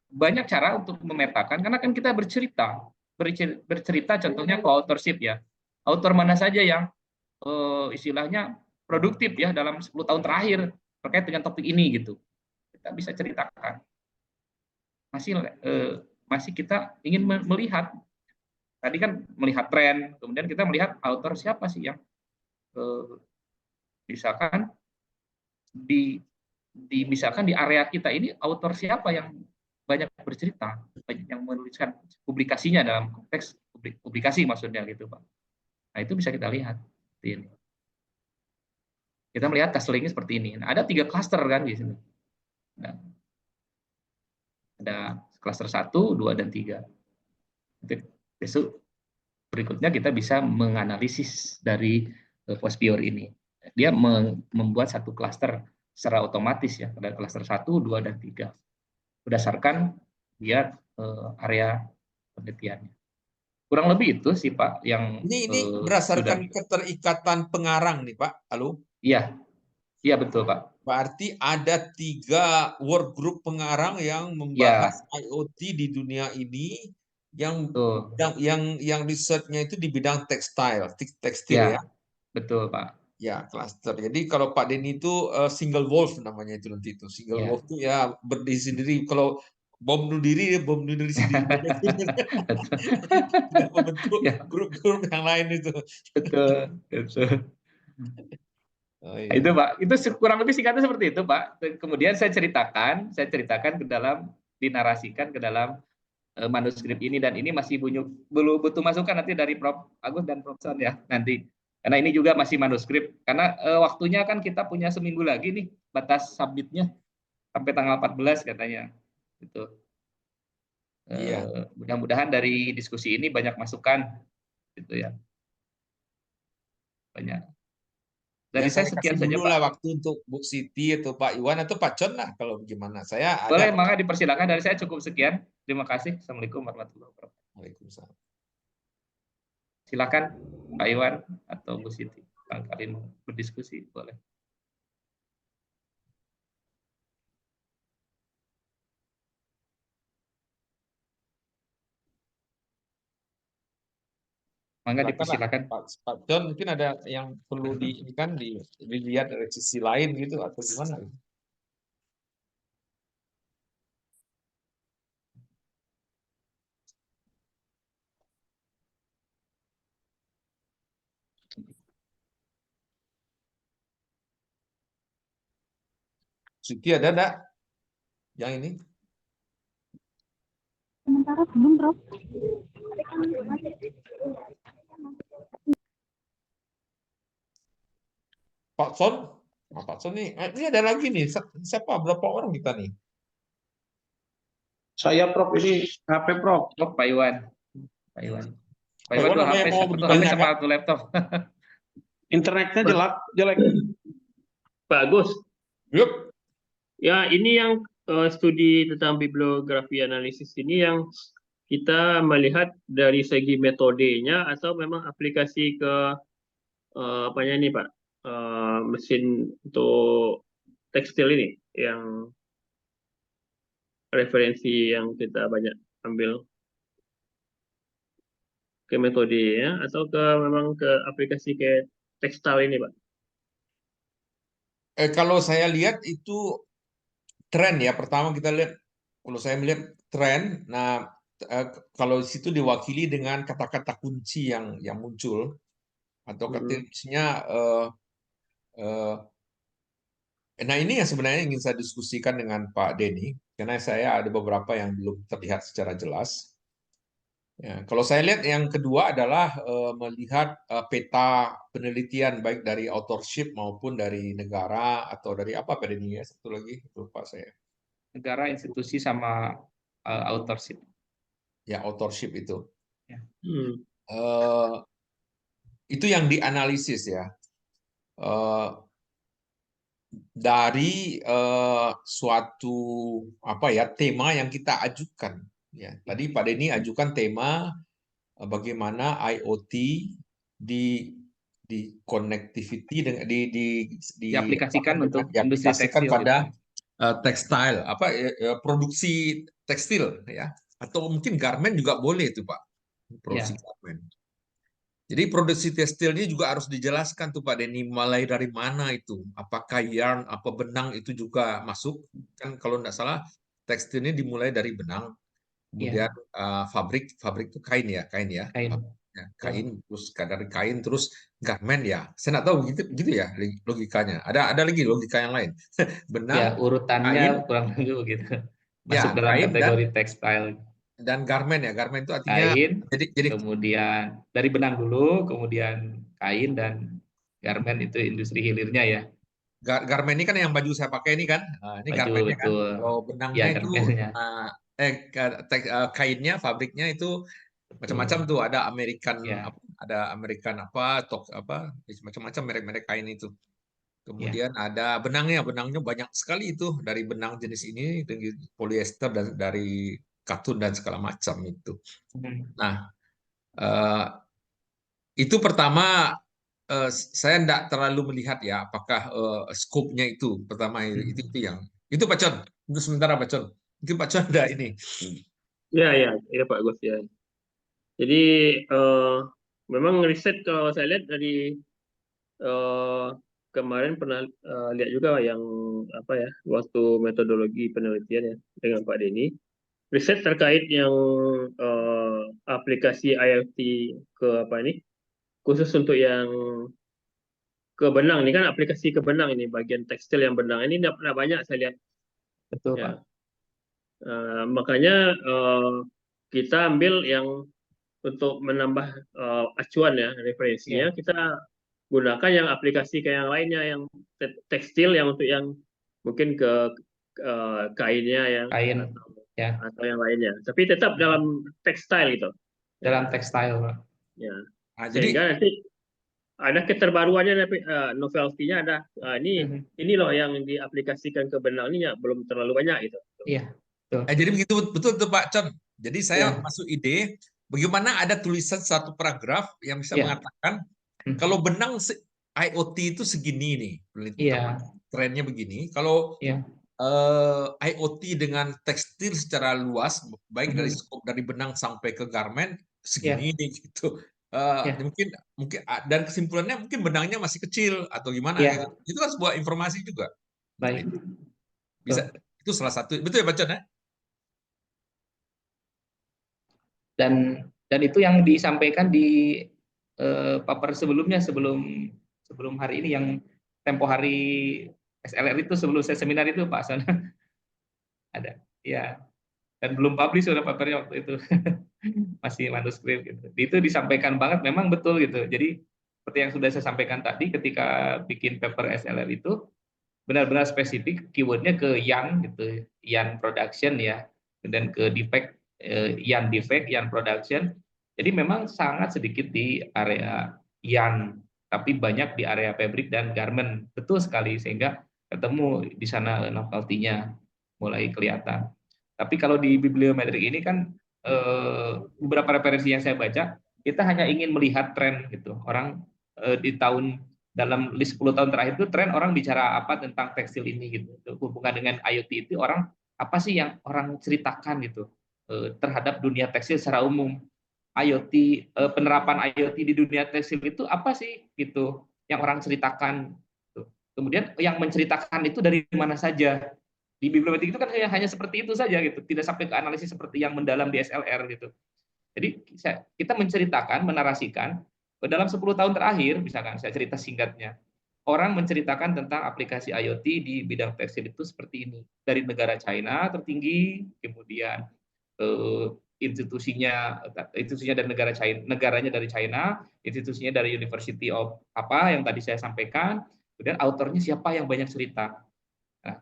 Speaker 2: banyak cara untuk memetakan, karena kan kita bercerita contohnya co-authorship ya. Author mana saja yang istilahnya produktif ya dalam 10 tahun terakhir terkait dengan topik ini gitu. Kita bisa ceritakan. Masih kita ingin melihat, tadi kan melihat tren, kemudian kita melihat author siapa sih yang misalkan misalkan di area kita ini author siapa yang banyak bercerita, banyak yang menuliskan publikasinya dalam konteks publikasi maksudnya gitu Pak. Nah itu bisa kita lihat. Ini. Kita melihat clusteringnya seperti ini. Nah, ada 3 cluster kan di sini. Nah, ada cluster 1, 2, dan 3. Besok berikutnya kita bisa menganalisis dari Postpure ini. Dia membuat satu cluster secara otomatis ya, ada cluster 1, 2, dan 3. Berdasarkan dia area penelitiannya. Kurang lebih itu sih Pak yang
Speaker 1: Ini
Speaker 2: sudah.
Speaker 1: berdasarkan keterikatan pengarang nih Pak, halo?
Speaker 2: Iya, iya betul Pak.
Speaker 1: Berarti ada 3 work group pengarang yang membahas
Speaker 2: Ya,
Speaker 1: IoT di dunia ini yang
Speaker 2: betul.
Speaker 1: risetnya itu di bidang tekstil ya.
Speaker 2: Ya, betul Pak.
Speaker 1: Ya, cluster. Jadi kalau Pak Denny itu single wolf namanya itu nanti itu. Single
Speaker 2: Ya.
Speaker 1: wolf itu ya berdiri sendiri. Kalau bom bunuh diri, ya bom bunuh diri sendiri. Tidak membentuk
Speaker 2: Ya,
Speaker 1: grup-grup yang lain itu.
Speaker 2: betul, betul.
Speaker 1: Oh
Speaker 2: Itu
Speaker 1: iya.
Speaker 2: Pak, itu kurang lebih singkatnya seperti itu Pak. Kemudian saya ceritakan ke dalam, dinarasikan ke dalam manuskrip ini, dan ini masih belum butuh masukan nanti dari Prof. Agus dan Prof. Son ya nanti. Karena ini juga masih manuskrip. Karena waktunya kan kita punya seminggu lagi nih batas submitnya sampai tanggal 14 katanya. Gitu.
Speaker 1: Iya.
Speaker 2: Mudah-mudahan dari diskusi ini banyak masukan gitu ya. Banyak.
Speaker 1: Ya
Speaker 2: Dari saya
Speaker 1: saya kasih
Speaker 2: sekian saja
Speaker 1: dulu
Speaker 2: Pak.
Speaker 1: lah waktu untuk Bu Siti atau Pak Iwan atau Pak Con lah kalau gimana. Saya ada.
Speaker 2: Boleh, maka dipersilakan, dari saya cukup sekian. Terima kasih. Assalamualaikum warahmatullahi wabarakatuh.
Speaker 1: Waalaikumsalam.
Speaker 2: Silakan Pak Iwan atau Bu Siti. Barangkali mau berdiskusi, boleh. Mangga
Speaker 1: Silakan lah
Speaker 2: dipersilakan.
Speaker 1: Pak Con, mungkin ada yang perlu dilihat dari sisi lain gitu atau gimana? Siti ada enggak yang ini?
Speaker 3: Sementara belum, Prof.
Speaker 1: Pak Son? Nah, Pak Son nih, ini ada lagi nih. Siapa? Berapa orang kita nih?
Speaker 4: Saya Prof, ini HP Prof.
Speaker 2: Oh, Pak Iwan. Pak Iwan. Pak
Speaker 1: Pak
Speaker 2: Iwan
Speaker 1: Iwan
Speaker 2: dua
Speaker 1: ada
Speaker 2: HP,
Speaker 1: yang mau
Speaker 2: satu HP sama
Speaker 1: ditanyakan?
Speaker 2: satu laptop.
Speaker 4: Internetnya jelek.
Speaker 5: Bagus.
Speaker 1: Yuk.
Speaker 5: Ya, ini yang studi tentang bibliografi analisis ini yang kita melihat dari segi metodenya atau memang aplikasi ke apanya nih Pak, mesin untuk tekstil ini yang referensi yang kita banyak ambil ke metodenya atau memang ke aplikasi ke tekstil ini Pak.
Speaker 1: Kalau saya lihat itu tren ya. Pertama kita lihat, kalau saya melihat tren, nah kalau di situ diwakili dengan kata-kata kunci yang muncul atau misalnya nah ini yang sebenarnya ingin saya diskusikan dengan Pak Denny karena saya ada beberapa yang belum terlihat secara jelas. Ya, kalau saya lihat yang kedua adalah melihat peta penelitian baik dari authorship maupun dari negara atau dari apa Pak Denny ya, satu lagi lupa saya.
Speaker 2: Negara, institusi, sama authorship.
Speaker 1: Ya, authorship itu.
Speaker 2: Ya.
Speaker 1: Itu yang dianalisis ya. Dari suatu tema yang kita ajukan. Ya, tadi Pak Denny ajukan tema bagaimana IoT di connectivity dengan
Speaker 2: Diaplikasikan untuk industri
Speaker 1: diaplikasikan
Speaker 2: tekstil.
Speaker 1: pada tekstil produksi tekstil ya, atau mungkin garment juga boleh itu Pak, produksi garment. Jadi produksi tekstil ini juga harus dijelaskan tuh Pak Denny, mulai dari mana itu? Apakah yarn, apa benang itu juga masuk? Kan kalau tidak salah tekstil ini dimulai dari benang, kemudian
Speaker 3: Iya,
Speaker 1: fabrik itu kain ya,
Speaker 3: kain.
Speaker 1: Ya, kain terus dari kain terus garment ya. Saya nggak tahu gitu ya logikanya. Ada lagi logika yang lain. Benang,
Speaker 3: Ya, urutannya
Speaker 1: kain,
Speaker 3: kurang lebih begitu.
Speaker 1: ya
Speaker 3: Masuk dalam
Speaker 1: kain
Speaker 3: kategori tekstil.
Speaker 1: dan garment ya. Garment itu artinya
Speaker 3: Kain,
Speaker 1: jadi
Speaker 3: kemudian dari benang dulu, kemudian kain dan garment itu industri hilirnya ya.
Speaker 1: garment ini kan yang baju saya pakai ini kan. Nah, ini
Speaker 3: Baju
Speaker 1: garmentnya kan.
Speaker 3: betul.
Speaker 1: Kalau
Speaker 3: Ya,
Speaker 1: benangnya itu
Speaker 3: garmentnya.
Speaker 1: uh, kainnya, fabriknya itu macam-macam
Speaker 3: Betul.
Speaker 1: tuh.
Speaker 3: Ya,
Speaker 1: Ada American apa, apa, macam-macam merek-merek kain itu.
Speaker 3: ya.
Speaker 1: Kemudian ada benangnya banyak sekali itu dari benang jenis ini, dari polyester dan dari katun dan segala macam itu.
Speaker 3: Hmm.
Speaker 1: Nah, eh, itu pertama saya tidak terlalu melihat ya apakah skopnya itu pertama itu yang itu Pak Con. Itu sementara Pak Con. Mungkin Pak Con ada ini.
Speaker 5: Ya Pak Gus ya. Jadi memang riset kalau saya lihat dari kemarin pernah lihat juga yang apa ya waktu metodologi penelitian ya dengan Pak Denny. Riset terkait yang aplikasi IoT ke apa ini khusus untuk yang ke benang ini kan aplikasi ke benang ini bagian tekstil yang benang ini tidak banyak saya lihat
Speaker 3: Betul,
Speaker 5: ya.
Speaker 3: Pak.
Speaker 5: Makanya kita ambil yang untuk menambah acuan ya referensinya
Speaker 3: Ya,
Speaker 5: kita gunakan yang aplikasi kayak yang lainnya yang tekstil yang untuk yang mungkin ke kainnya yang
Speaker 3: kain. Ya,
Speaker 5: atau yang lainnya tapi tetap dalam tekstil gitu
Speaker 3: dalam
Speaker 5: ya,
Speaker 3: tekstil, Pak.
Speaker 5: ya.
Speaker 1: Nah, jadi
Speaker 5: Sehingga nanti ada keterbaruannya tapi novelty-nya ada
Speaker 3: Mhm.
Speaker 5: ini loh yang diaplikasikan ke benang ini ya belum terlalu banyak gitu.
Speaker 3: Iya, betul.
Speaker 1: jadi begitu betul tuh Pak Con. Jadi saya
Speaker 3: Iya,
Speaker 1: masuk ide bagaimana ada tulisan satu paragraf yang bisa
Speaker 3: iya.
Speaker 1: mengatakan
Speaker 3: Mhm.
Speaker 1: kalau benang IoT itu segini nih,
Speaker 3: Iya,
Speaker 1: trennya begini. Kalau
Speaker 3: iya.
Speaker 1: IoT dengan tekstil secara luas, baik dari
Speaker 3: Mhm.
Speaker 1: skop dari benang sampai ke garment
Speaker 3: Iya,
Speaker 1: segini gitu.
Speaker 3: iya,
Speaker 1: Mungkin dan kesimpulannya mungkin benangnya masih kecil atau gimana gitu.
Speaker 3: iya.
Speaker 1: Itu kan sebuah informasi juga. Nah,
Speaker 3: Baik.
Speaker 1: itu bisa
Speaker 3: Betul.
Speaker 1: itu salah satu. Betul ya Pak Con ya?
Speaker 3: Dan itu yang disampaikan di paper sebelumnya sebelum hari ini yang tempo hari SLR itu sebelum saya seminar itu Pak Hasan ada. Ya, dan belum publish sudah papernya waktu itu. Masih manuskrip gitu. Itu disampaikan banget memang betul gitu. Jadi seperti yang sudah saya sampaikan tadi ketika bikin paper SLR itu benar-benar spesifik keywordnya ke yarn gitu, yarn production ya, dan ke defect, yarn defect, yarn production. Jadi memang sangat sedikit di area yarn, tapi banyak di area fabric dan garment. Betul sekali sehingga ketemu di sana novelty-nya mulai kelihatan. Tapi kalau di bibliometrik ini kan beberapa referensi yang saya baca, kita hanya ingin melihat tren gitu. Orang di dalam list 10 tahun terakhir itu tren orang bicara apa tentang tekstil ini gitu. Hubungan dengan IoT itu orang apa sih yang orang ceritakan gitu terhadap dunia tekstil secara umum. IoT penerapan IoT di dunia tekstil itu apa sih gitu yang orang ceritakan. Kemudian yang menceritakan itu dari mana saja. Di bibliometrik itu kan hanya seperti itu saja gitu, tidak sampai ke analisis seperti yang mendalam di SLR gitu. Jadi kita menceritakan, menarasikan dalam 10 tahun terakhir, misalkan saya cerita singkatnya, orang menceritakan tentang aplikasi IoT di bidang tekstil itu seperti ini. Dari negara China tertinggi, kemudian institusinya dari negaranya dari China, institusinya dari University of apa yang tadi saya sampaikan, kemudian autornya siapa yang banyak cerita. Nah,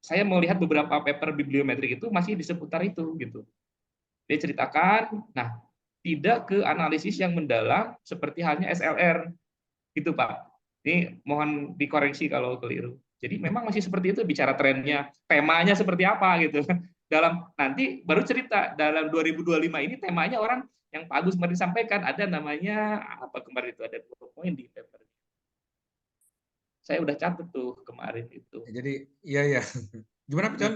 Speaker 3: saya melihat beberapa paper bibliometrik itu masih di seputar itu gitu. Dia ceritakan, nah tidak ke analisis yang mendalam seperti halnya SLR gitu Pak. Ini mohon dikoreksi kalau keliru. Jadi memang masih seperti itu bicara trennya, temanya seperti apa gitu. Dalam nanti baru cerita dalam 2025 ini temanya orang yang Pak Agus kemarin sampaikan ada namanya apa kemarin itu ada 2 poin di paper. Saya udah catat tuh kemarin itu.
Speaker 1: Jadi iya. Gimana Pak Con?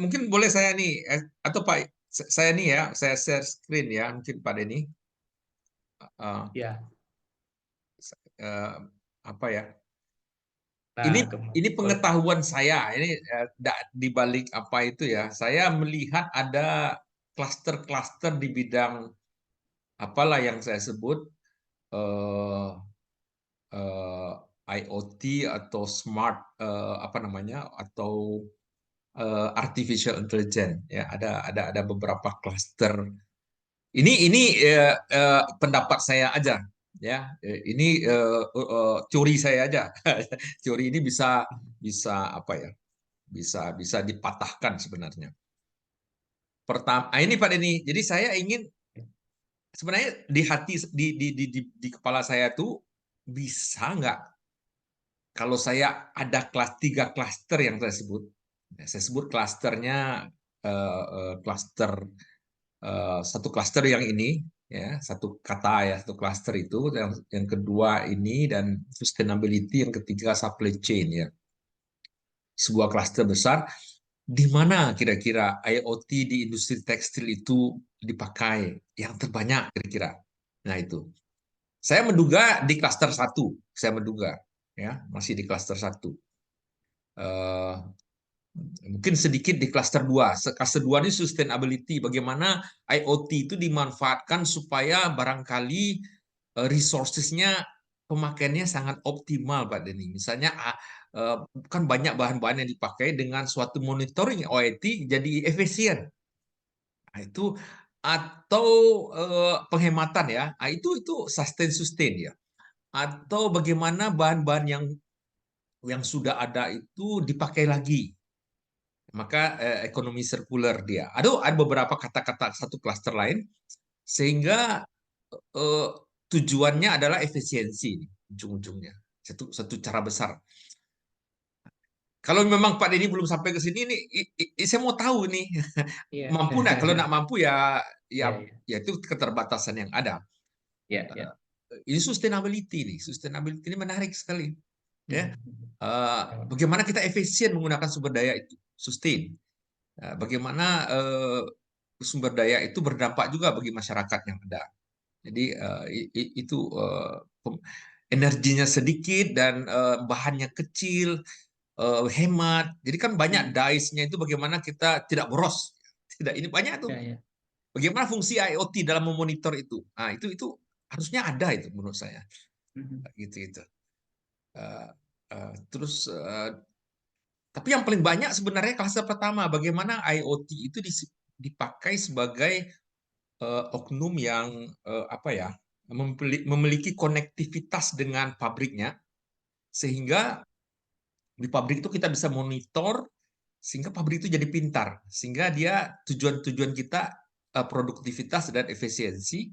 Speaker 1: Mungkin boleh saya nih atau Pak Saya nih ya, saya share screen ya, mungkin Pak Denny.
Speaker 3: Ya.
Speaker 1: Apa ya?
Speaker 3: Nah,
Speaker 1: Ini pengetahuan saya. Ini di balik apa itu ya? Saya melihat ada klaster-klaster di bidang apalah yang saya sebut eh, eh, IoT atau smart apa namanya atau artificial intelligence ya. Ada beberapa klaster. Ini pendapat saya aja ya. Ini teori saya aja. Teori ini bisa apa ya? Bisa dipatahkan sebenarnya. Pertama, ini Pak Denny. Jadi saya ingin sebenarnya di hati di kepala saya tuh bisa nggak kalau saya ada tiga klaster yang saya sebut. Saya sebut klasternya klaster satu klaster yang ini ya satu kata ya satu klaster itu yang kedua ini dan sustainability yang ketiga supply chain ya sebuah klaster besar di mana kira-kira IoT di industri tekstil itu dipakai yang terbanyak kira-kira. Nah itu saya menduga di klaster satu saya menduga ya masih di klaster satu. Mungkin sedikit di klaster 2. Klaster 2 ini sustainability, bagaimana IoT itu dimanfaatkan supaya barangkali resources-nya pemakaiannya sangat optimal Pak Denny. Misalnya kan banyak bahan-bahan yang dipakai dengan suatu monitoring IoT jadi efisien. Nah, itu atau penghematan ya. Nah, itu sustain ya. Atau bagaimana bahan-bahan yang sudah ada itu dipakai lagi maka ekonomi sirkuler dia. Ada beberapa kata-kata satu klaster lain sehingga eh, tujuannya adalah efisiensi ujung-ujungnya. Satu cara besar. Kalau memang Pak Denny belum sampai ke sini nih, saya mau tahu nih
Speaker 3: Iya.
Speaker 1: mampu nggak? Kalau nggak mampu ya
Speaker 3: Iya, iya.
Speaker 1: ya itu keterbatasan yang ada.
Speaker 3: Iya, iya.
Speaker 1: Ini sustainability nih, sustainability ini menarik sekali. Ya,
Speaker 3: Hmm.
Speaker 1: bagaimana kita efisien menggunakan sumber daya itu, sustain. Bagaimana sumber daya itu berdampak juga bagi masyarakat yang ada. Jadi itu energinya sedikit dan bahannya kecil, hemat. Jadi kan banyak dice-nya itu bagaimana kita tidak boros. Tidak ini banyak tuh.
Speaker 3: Iya, iya.
Speaker 1: Bagaimana fungsi IoT dalam memonitor itu? Nah, itu harusnya ada itu menurut saya. Gitu. Terus tapi yang paling banyak sebenarnya klaster pertama, bagaimana IoT itu dipakai sebagai oknum yang apa ya memiliki konektivitas dengan pabriknya, sehingga di pabrik itu kita bisa monitor sehingga pabrik itu jadi pintar, sehingga dia tujuan kita produktivitas dan efisiensi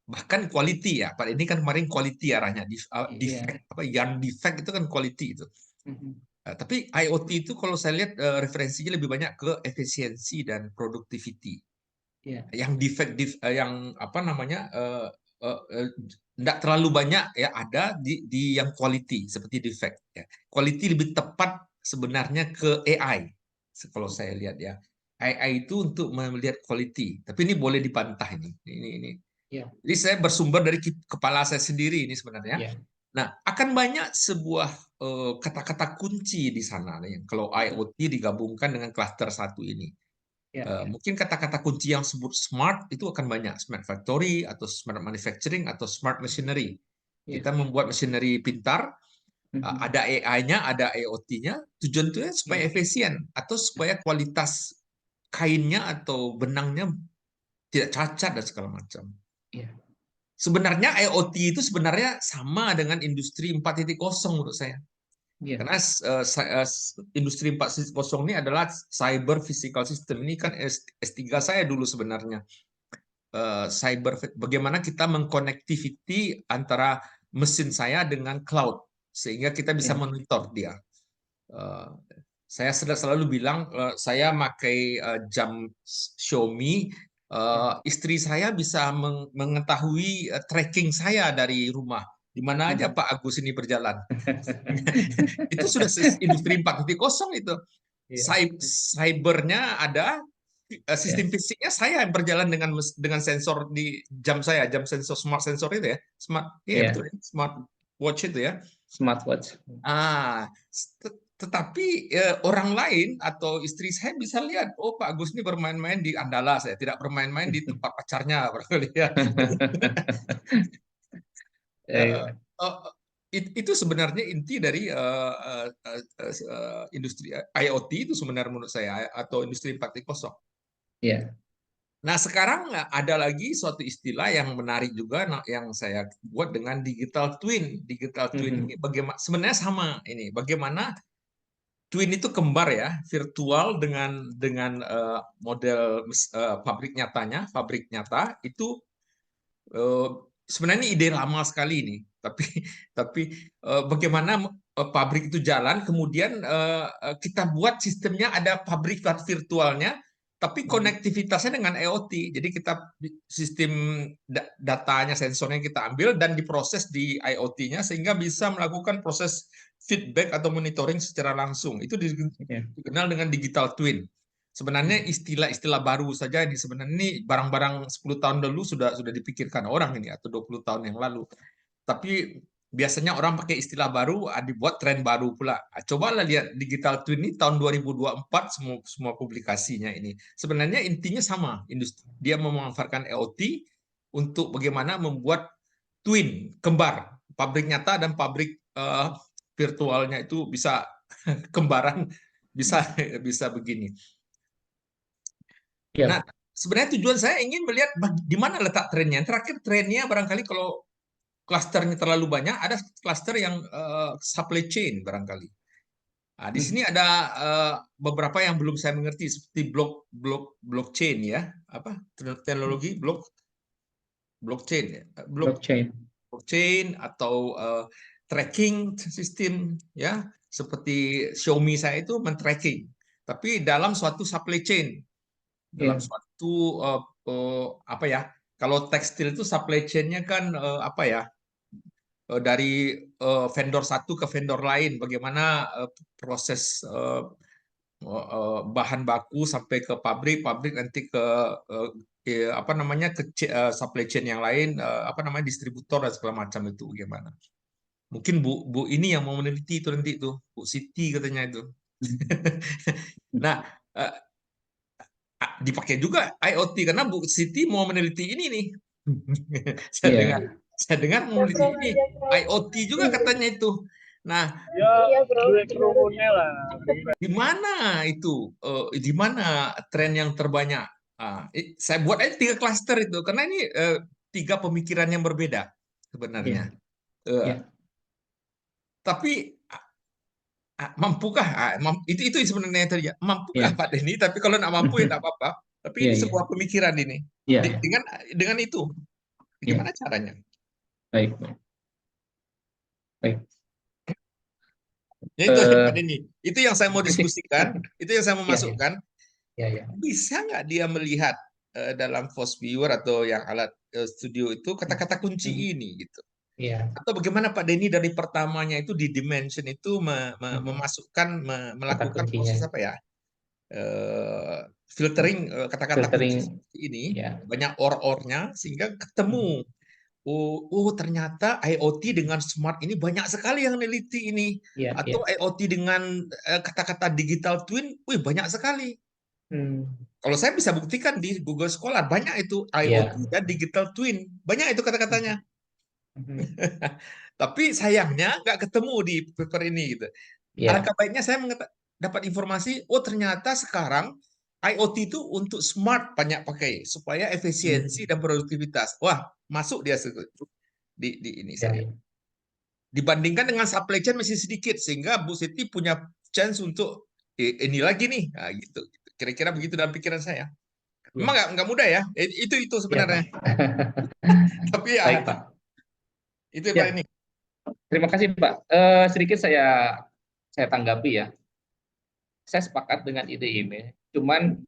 Speaker 1: bahkan quality ya. Pak ini kan kemarin quality arahnya defect apa yang defect itu kan quality itu. Tapi IoT itu kalau saya lihat referensinya lebih banyak ke efisiensi dan productivity. Yang defect yang apa namanya tidak terlalu banyak ya ada di yang quality seperti defect. Ya. Quality lebih tepat sebenarnya ke AI kalau saya lihat ya. AI itu untuk melihat quality, tapi ini boleh dibantah ini. Jadi saya bersumber dari kepala saya sendiri ini sebenarnya. Nah, akan banyak sebuah kata-kata kunci di sana nih, kalau IoT digabungkan dengan klaster satu ini. Mungkin kata-kata kunci yang sebut smart itu akan banyak, smart factory atau smart manufacturing atau smart machinery. Kita membuat machinery pintar, ada AI-nya, ada IoT-nya, tujuan itu supaya efisien atau supaya kualitas kainnya atau benangnya tidak cacat dan segala macam. Sebenarnya IoT itu sebenarnya sama dengan industri 4.0 menurut saya. Karena industri 4.0 ini adalah cyber physical system. Ini kan S3 saya dulu sebenarnya. Cyber, bagaimana kita mengkonektiviti antara mesin saya dengan cloud sehingga kita bisa monitor dia. Saya selalu bilang saya pakai jam Xiaomi, istri saya bisa mengetahui tracking saya dari rumah. Di mana aja Pak Agus ini berjalan. Itu sudah industri 4.0 itu. Cybernya ada, sistem fisiknya saya yang berjalan dengan sensor di jam saya, jam sensor smart sensor itu ya,
Speaker 3: Iya.
Speaker 1: betul ya, smart watch itu ya.
Speaker 3: Smartwatch.
Speaker 1: Tetapi orang lain atau istri saya bisa lihat, oh Pak Agus ini bermain-main di Andalas, saya tidak bermain-main di tempat pacarnya barangkali ya. Eh, eh, itu sebenarnya inti dari industri IoT itu sebenarnya menurut saya, atau industri 4.0.
Speaker 3: Iya.
Speaker 1: Nah, sekarang ada lagi suatu istilah yang menarik juga yang saya buat dengan digital twin. Digital twin ini bagaimana sebenarnya sama ini. Bagaimana twin itu kembar ya, virtual dengan model pabrik nyatanya, pabrik nyata itu sebenarnya ide lama sekali ini. Tapi bagaimana pabrik itu jalan, kemudian kita buat sistemnya ada pabrik virtualnya, tapi konektivitasnya dengan IoT. Jadi kita sistem datanya, sensornya kita ambil dan diproses di IoT-nya sehingga bisa melakukan proses feedback atau monitoring secara langsung. Itu dikenal dengan digital twin. Sebenarnya istilah-istilah baru saja ini, sebenarnya ini barang-barang 10 tahun dulu sudah dipikirkan orang ini, atau 20 tahun yang lalu. Tapi biasanya orang pakai istilah baru, dibuat tren baru pula. Cobalah lihat digital twin ini tahun 2024 semua publikasinya ini. Sebenarnya intinya sama, dia memanfaatkan IoT untuk bagaimana membuat twin, kembar, pabrik nyata dan pabrik virtualnya itu bisa kembaran, bisa begini.
Speaker 3: Iya.
Speaker 1: Nah, sebenarnya tujuan saya ingin melihat di mana letak trennya. Terakhir trennya barangkali kalau klasternya terlalu banyak, ada klaster yang supply chain barangkali. Nah, di sini ada beberapa yang belum saya mengerti, seperti blockchain ya, apa teknologi blockchain ya, blockchain atau tracking system ya, seperti Xiaomi saya itu men-tracking, tapi dalam suatu supply chain, dalam suatu apa ya? Kalau tekstil itu supply chain-nya kan apa ya? Dari vendor satu ke vendor lain, bagaimana proses bahan baku sampai ke pabrik nanti ke apa namanya, ke supply chain yang lain, apa namanya, distributor dan segala macam itu bagaimana. Mungkin Bu ini yang mau meneliti itu nanti itu, Bu Siti katanya itu. Nah, dipakai juga IoT karena Bu Siti mau meneliti ini nih. Saya dengar mau meneliti ini IoT juga katanya itu. Nah, di mana itu? Di mana tren yang terbanyak? Saya buat aja 3 klaster itu karena ini 3 pemikiran yang berbeda sebenarnya. Tapi mampukah? Itu sebenarnya yang terjadi. Mampukah Pak Denny? Tapi kalau nggak mampu ya nggak apa-apa. Tapi ini sebuah pemikiran ini. Dengan itu, bagaimana caranya?
Speaker 3: Baik.
Speaker 1: Ya, itu Pak Denny. Itu yang saya mau diskusikan. Itu yang saya mau masukkan. Bisa nggak dia melihat dalam Force Viewer atau yang alat studio itu kata-kata kunci ini gitu? Atau bagaimana Pak Denny dari pertamanya itu di dimension itu melakukan proses apa ya, filtering kata-kata kunci seperti ini, banyak or-ornya sehingga ketemu. Oh ternyata IoT dengan smart ini banyak sekali yang neliti ini, atau IoT dengan kata-kata digital twin, banyak sekali. Kalau saya bisa buktikan di Google Scholar banyak itu IoT dan digital twin, banyak itu kata-katanya. Tapi sayangnya nggak ketemu di paper ini gitu. Alangkah baiknya saya dapat informasi, oh ternyata sekarang IoT itu untuk smart banyak pakai supaya efisiensi dan produktivitas. Wah, masuk dia di ini saya. Dibandingkan dengan supply chain masih sedikit sehingga Bu Siti punya chance untuk ini lagi nih. Nah, gitu. Kira-kira begitu dalam pikiran saya. Memang nggak mudah ya. Itu sebenarnya. Tapi ya itu Pak ini.
Speaker 3: Terima kasih Pak. Sedikit saya tanggapi ya. Saya sepakat dengan ide ini. Cuman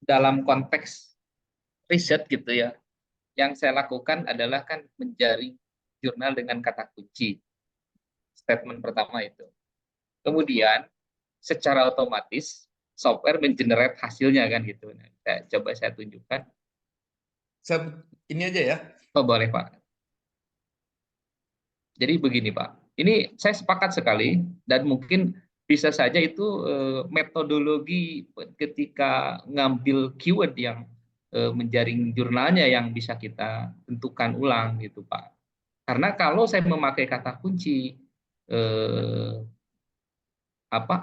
Speaker 3: dalam konteks riset gitu ya, yang saya lakukan adalah kan menjaring jurnal dengan kata kunci. Statement pertama itu. Kemudian secara otomatis software mengenerate hasilnya kan gitu. Nah, coba saya tunjukkan.
Speaker 1: Ini aja ya.
Speaker 3: Oh, boleh Pak. Jadi begini Pak, ini saya sepakat sekali dan mungkin bisa saja itu metodologi ketika ngambil keyword yang menjaring jurnalnya yang bisa kita tentukan ulang gitu Pak. Karena kalau saya memakai kata kunci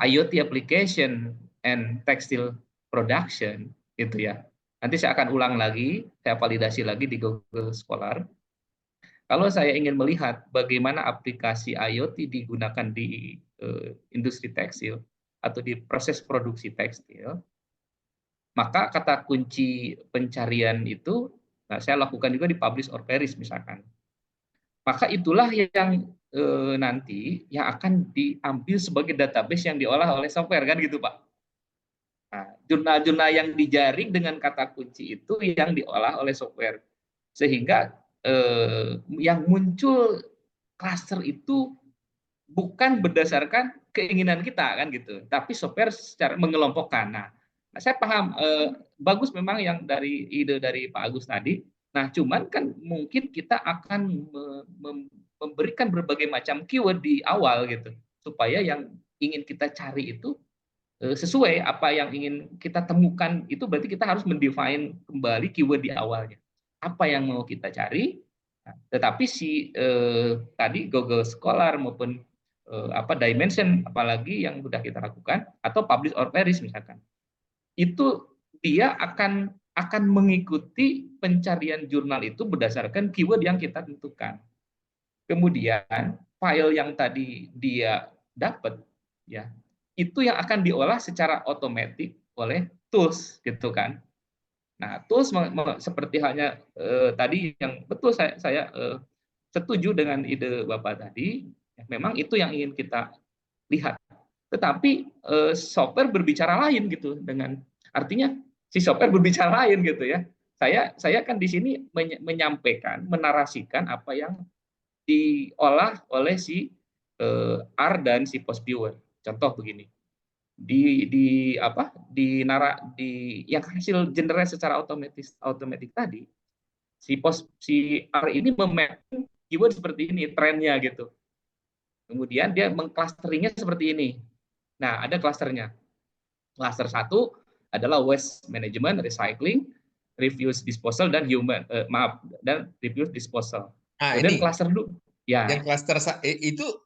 Speaker 3: IoT application and textile production gitu ya. Nanti saya akan ulang lagi, saya validasi lagi di Google Scholar. Kalau saya ingin melihat bagaimana aplikasi IoT digunakan di industri tekstil atau di proses produksi tekstil, maka kata kunci pencarian itu saya lakukan juga di publish or perish misalkan. Maka itulah yang nanti yang akan diambil sebagai database yang diolah oleh software kan gitu Pak. Nah, jurnal-jurnal yang dijaring dengan kata kunci itu yang diolah oleh software. Sehingga yang muncul cluster itu bukan berdasarkan keinginan kita kan gitu, tapi software secara mengelompokkan. Nah, saya paham bagus memang yang dari ide dari Pak Agus tadi. Nah, cuman kan mungkin kita akan memberikan berbagai macam keyword di awal gitu, supaya yang ingin kita cari itu sesuai apa yang ingin kita temukan. Itu berarti kita harus mendefine kembali keyword di awalnya. Apa yang mau kita cari, tetapi si tadi Google Scholar maupun Dimension apalagi yang sudah kita lakukan atau publish or perish misalkan, itu dia akan mengikuti pencarian jurnal itu berdasarkan keyword yang kita tentukan. Kemudian file yang tadi dia dapat ya, itu yang akan diolah secara otomatis oleh tools gitu kan. Nah, tools seperti halnya tadi yang betul saya setuju dengan ide Bapak tadi, memang itu yang ingin kita lihat. Tetapi software berbicara lain gitu, dengan artinya si software berbicara lain gitu ya. Saya kan di sini menyampaikan, menarasikan apa yang diolah oleh si R dan si post viewer. Contoh begini. Di yang hasil generate secara otomatis tadi, si R ini memapping keyword seperti ini, trennya gitu. Kemudian dia mengclusteringnya seperti ini. Nah, ada clusternya. Cluster 1 adalah waste management, recycling, refuse disposal dan refuse disposal.
Speaker 1: Nah,
Speaker 3: Kemudian
Speaker 1: ini
Speaker 3: cluster 2 ya.
Speaker 1: yang cluster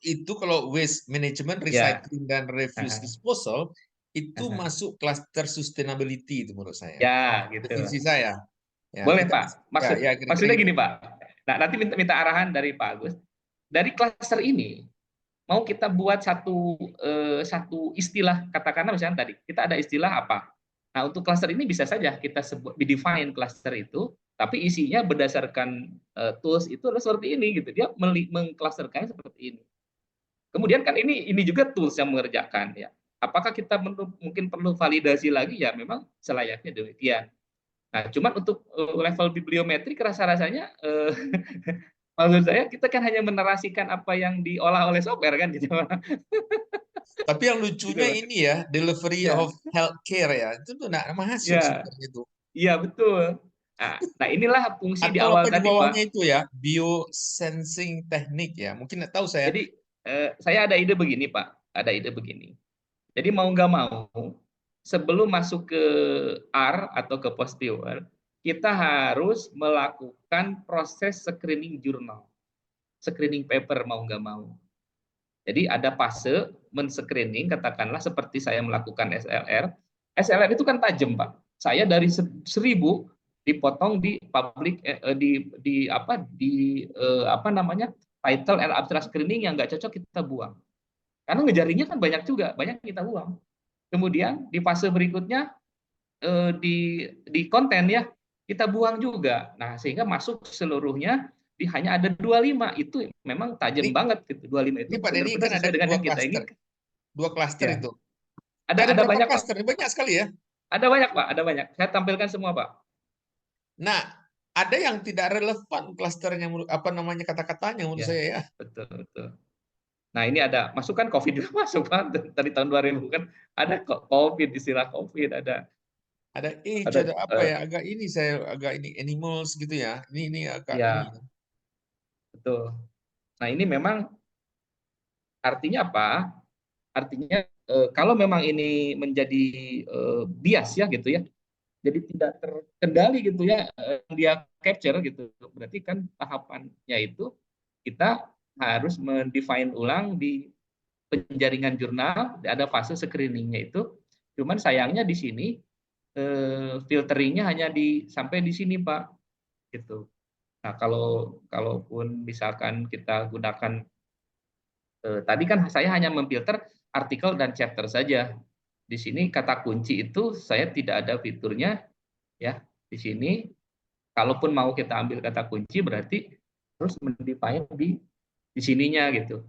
Speaker 1: itu kalau waste management, recycling dan refuse disposal itu masuk cluster sustainability itu menurut saya.
Speaker 3: Ya, gitu.
Speaker 1: Definisi saya. Ya,
Speaker 3: boleh Pak. Maksudnya
Speaker 1: gitu.
Speaker 3: gini Pak. Nah, nanti minta arahan dari Pak Agus. Dari cluster ini mau kita buat satu istilah, katakanlah misalnya tadi kita ada istilah apa. Nah, untuk cluster ini bisa saja kita sebut define cluster itu, tapi isinya berdasarkan tools itu adalah seperti ini gitu. Dia mengclusterkannya seperti ini. Kemudian kan ini juga tools yang mengerjakan ya. Apakah kita mungkin perlu validasi lagi ya? Memang selayaknya demikian. Nah, cuman untuk level bibliometrik rasa-rasanya maksud saya kita kan hanya menarasikan apa yang diolah oleh software kan gitu.
Speaker 1: Tapi yang lucunya ini ya, delivery of healthcare ya. Itu tuh enggak masuk sebenarnya itu.
Speaker 3: Iya, betul. Nah, inilah fungsi di
Speaker 1: Atau
Speaker 3: awal
Speaker 1: apa di
Speaker 3: tadi,
Speaker 1: bawahnya
Speaker 3: Pak.
Speaker 1: itu ya, biosensing teknik ya. Mungkin nggak tahu saya.
Speaker 3: Jadi saya ada ide begini, Pak. Ada ide begini. Jadi mau nggak mau, sebelum masuk ke R atau ke post viewer, kita harus melakukan proses screening jurnal, screening paper mau nggak mau. Jadi ada fase men-screening, katakanlah seperti saya melakukan SLR. SLR itu kan tajam, Pak. Saya dari 1000 dipotong di public title and abstract screening yang nggak cocok kita buang. Karena ngejaringnya kan banyak juga, banyak kita buang. Kemudian di fase berikutnya di konten ya kita buang juga. Nah, sehingga masuk seluruhnya hanya ada 25. Itu memang tajam banget gitu. 25 itu benar-benar sesuai dengan yang kita inginkan.
Speaker 1: Dua klaster
Speaker 3: Ya.
Speaker 1: itu.
Speaker 3: Ada banyak
Speaker 1: klaster, banyak sekali ya.
Speaker 3: Ada banyak, Pak, ada banyak. Saya tampilkan semua, Pak.
Speaker 1: Nah, ada yang tidak relevan klasternya, kata-katanya menurut saya ya.
Speaker 3: Betul. Nah, ini ada masuk kan COVID juga masuk Pak. Dari tahun 2000 kan ada kok COVID, istilah COVID ada
Speaker 1: Ada age,
Speaker 3: ada
Speaker 1: ada apa ya? Agak ini saya agak ini animals gitu ya. Ini agak ini.
Speaker 3: ya betul. Nah, ini memang artinya apa? Artinya kalau memang ini menjadi bias ya gitu ya. Jadi tidak terkendali gitu ya dia capture gitu. Berarti kan tahapannya itu kita harus mendefine ulang di penjaringan jurnal, ada fase screeningnya itu. Cuman sayangnya di sini filteringnya hanya sampai di sini Pak, gitu. Nah kalaupun misalkan kita gunakan tadi kan saya hanya memfilter artikel dan chapter saja. Di sini kata kunci itu saya tidak ada fiturnya ya. Di sini kalaupun mau kita ambil kata kunci berarti harus mendefine di sininya gitu.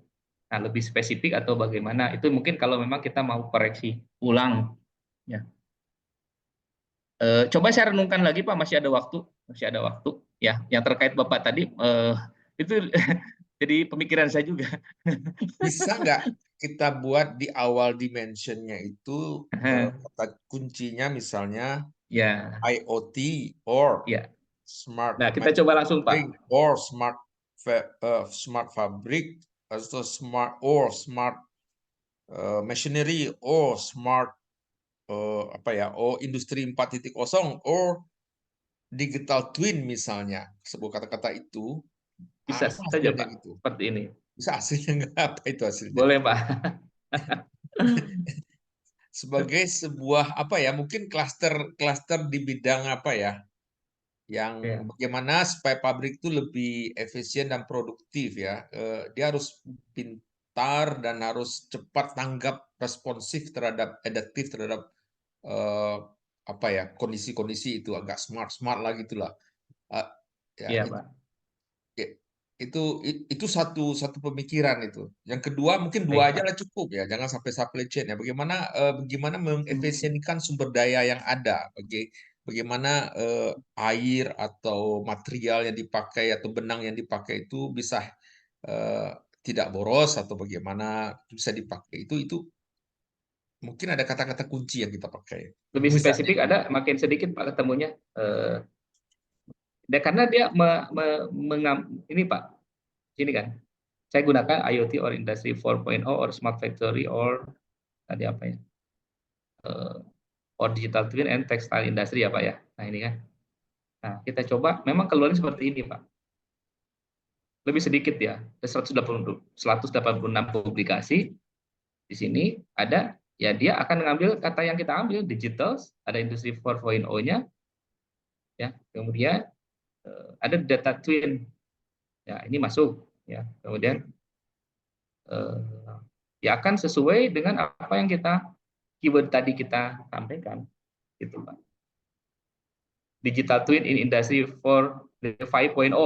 Speaker 3: Nah, lebih spesifik atau bagaimana? Itu mungkin kalau memang kita mau koreksi ulang ya. Coba saya renungkan lagi Pak, masih ada waktu ya. Yang terkait Bapak tadi itu jadi pemikiran saya juga.
Speaker 1: Bisa nggak kita buat di awal dimensionnya itu kata kuncinya misalnya
Speaker 3: Ya,
Speaker 1: IoT or
Speaker 3: ya.
Speaker 1: smart
Speaker 3: Nah, kita coba langsung Pak.
Speaker 1: manufacturing or smart fabric atau smart machinery or smart apa ya industri 4.0 or digital twin misalnya sebuah kata-kata itu
Speaker 3: Bisa
Speaker 1: apa
Speaker 3: saja
Speaker 1: hasilnya
Speaker 3: Pak,
Speaker 1: gitu
Speaker 3: seperti ini.
Speaker 1: bisa hasilnya nggak apa itu hasilnya
Speaker 3: Boleh Pak.
Speaker 1: sebagai sebuah apa ya mungkin klaster di bidang apa ya yang
Speaker 3: Ya,
Speaker 1: bagaimana supaya pabrik itu lebih efisien dan produktif ya. Dia harus pintar dan harus cepat tanggap responsif terhadap adaptif terhadap eh, apa ya kondisi-kondisi itu agak smart lah gitulah. Eh, ya
Speaker 3: iya Pak.
Speaker 1: i- itu satu pemikiran itu. Yang kedua mungkin
Speaker 3: Baik
Speaker 1: dua aja
Speaker 3: Pak.
Speaker 1: lah cukup ya, jangan sampai supply chain ya. Bagaimana
Speaker 3: Hmm.
Speaker 1: mengefisienkan sumber daya yang ada, bagaimana air atau material yang dipakai atau benang yang dipakai itu bisa eh, tidak boros atau bagaimana bisa dipakai itu mungkin ada kata-kata kunci yang kita pakai.
Speaker 3: Lebih
Speaker 1: Misalnya
Speaker 3: spesifik ada makin sedikit Pak ketemunya. Karena dia ini Pak, ini kan. Saya gunakan IoT or Industry 4.0 or Smart Factory or tadi apa ya? Eh, or Digital Twin and Textile Industry ya Pak ya. Nah, ini kan. Nah, kita coba memang keluarnya seperti ini Pak. Lebih sedikit ya. Ada 186 publikasi. Di sini ada ya dia akan mengambil kata yang kita ambil digital, ada industri 4.0-nya ya. Kemudian ada data twin. Ya, ini masuk ya. Kemudian ya akan sesuai dengan apa yang kita keyword tadi kita sampaikan gitu Pak. Digital twin in industry 5.0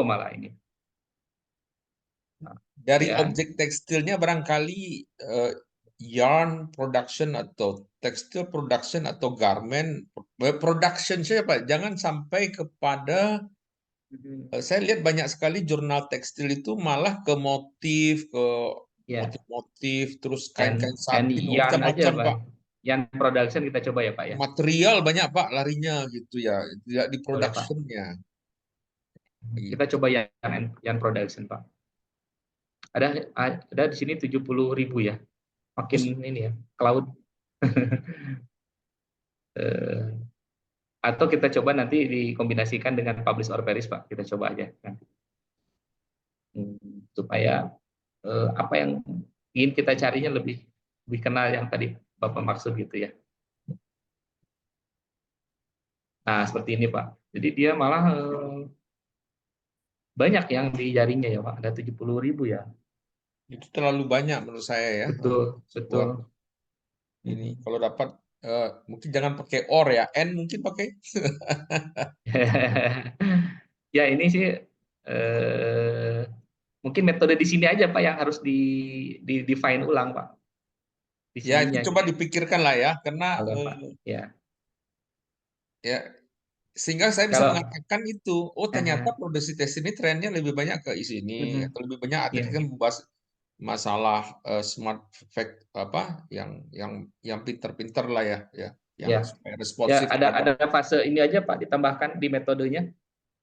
Speaker 3: malah ini. Nah,
Speaker 1: dari
Speaker 3: ya,
Speaker 1: objek tekstilnya barangkali yarn production atau textile production atau garment production saya Pak, jangan sampai kepada saya lihat banyak sekali jurnal tekstil itu malah ke motif, ke
Speaker 3: ya,
Speaker 1: motif-motif, terus kain-kain
Speaker 3: and
Speaker 1: satin,
Speaker 3: yarn aja
Speaker 1: macam-macam
Speaker 3: Pak.
Speaker 1: Pak.
Speaker 3: Yarn production kita coba ya Pak ya.
Speaker 1: Material banyak Pak larinya gitu ya, tidak di
Speaker 3: Boleh Pak.
Speaker 1: productionnya.
Speaker 3: Kita
Speaker 1: Gitu.
Speaker 3: coba yarn production Pak. Ada di sini 70.000 ya. Makin
Speaker 1: Terus
Speaker 3: ini ya, cloud. Eh, atau kita coba nanti dikombinasikan dengan publish or perish Pak. Kita coba aja nanti. Supaya apa yang ingin kita carinya lebih kenal yang tadi Bapak maksud gitu ya. Nah, seperti ini Pak. Jadi dia malah banyak yang di jaringnya ya Pak. Ada 70.000 ya.
Speaker 1: itu terlalu banyak menurut saya ya.
Speaker 3: Betul,
Speaker 1: Sebuah
Speaker 3: betul.
Speaker 1: ini kalau dapat mungkin jangan pakai or ya, n mungkin pakai.
Speaker 3: Ya ini sih mungkin metode di sini aja Pak yang harus di define ulang Pak. Di
Speaker 1: Ya itu
Speaker 3: sininya
Speaker 1: coba
Speaker 3: gitu.
Speaker 1: dipikirkan lah ya, karena
Speaker 3: Boleh Pak. Ya.
Speaker 1: ya sehingga saya bisa
Speaker 3: Kalau
Speaker 1: mengatakan itu, oh ternyata produksi tekstil ini trennya lebih banyak ke sini atau lebih banyak
Speaker 3: ya.
Speaker 1: artikel membahas masalah smart fact apa yang pinter-pinter lah ya, yang
Speaker 3: Ya,
Speaker 1: supaya
Speaker 3: ya
Speaker 1: responsif
Speaker 3: ada
Speaker 1: terhadap.
Speaker 3: fase ini aja Pak ditambahkan di metodenya.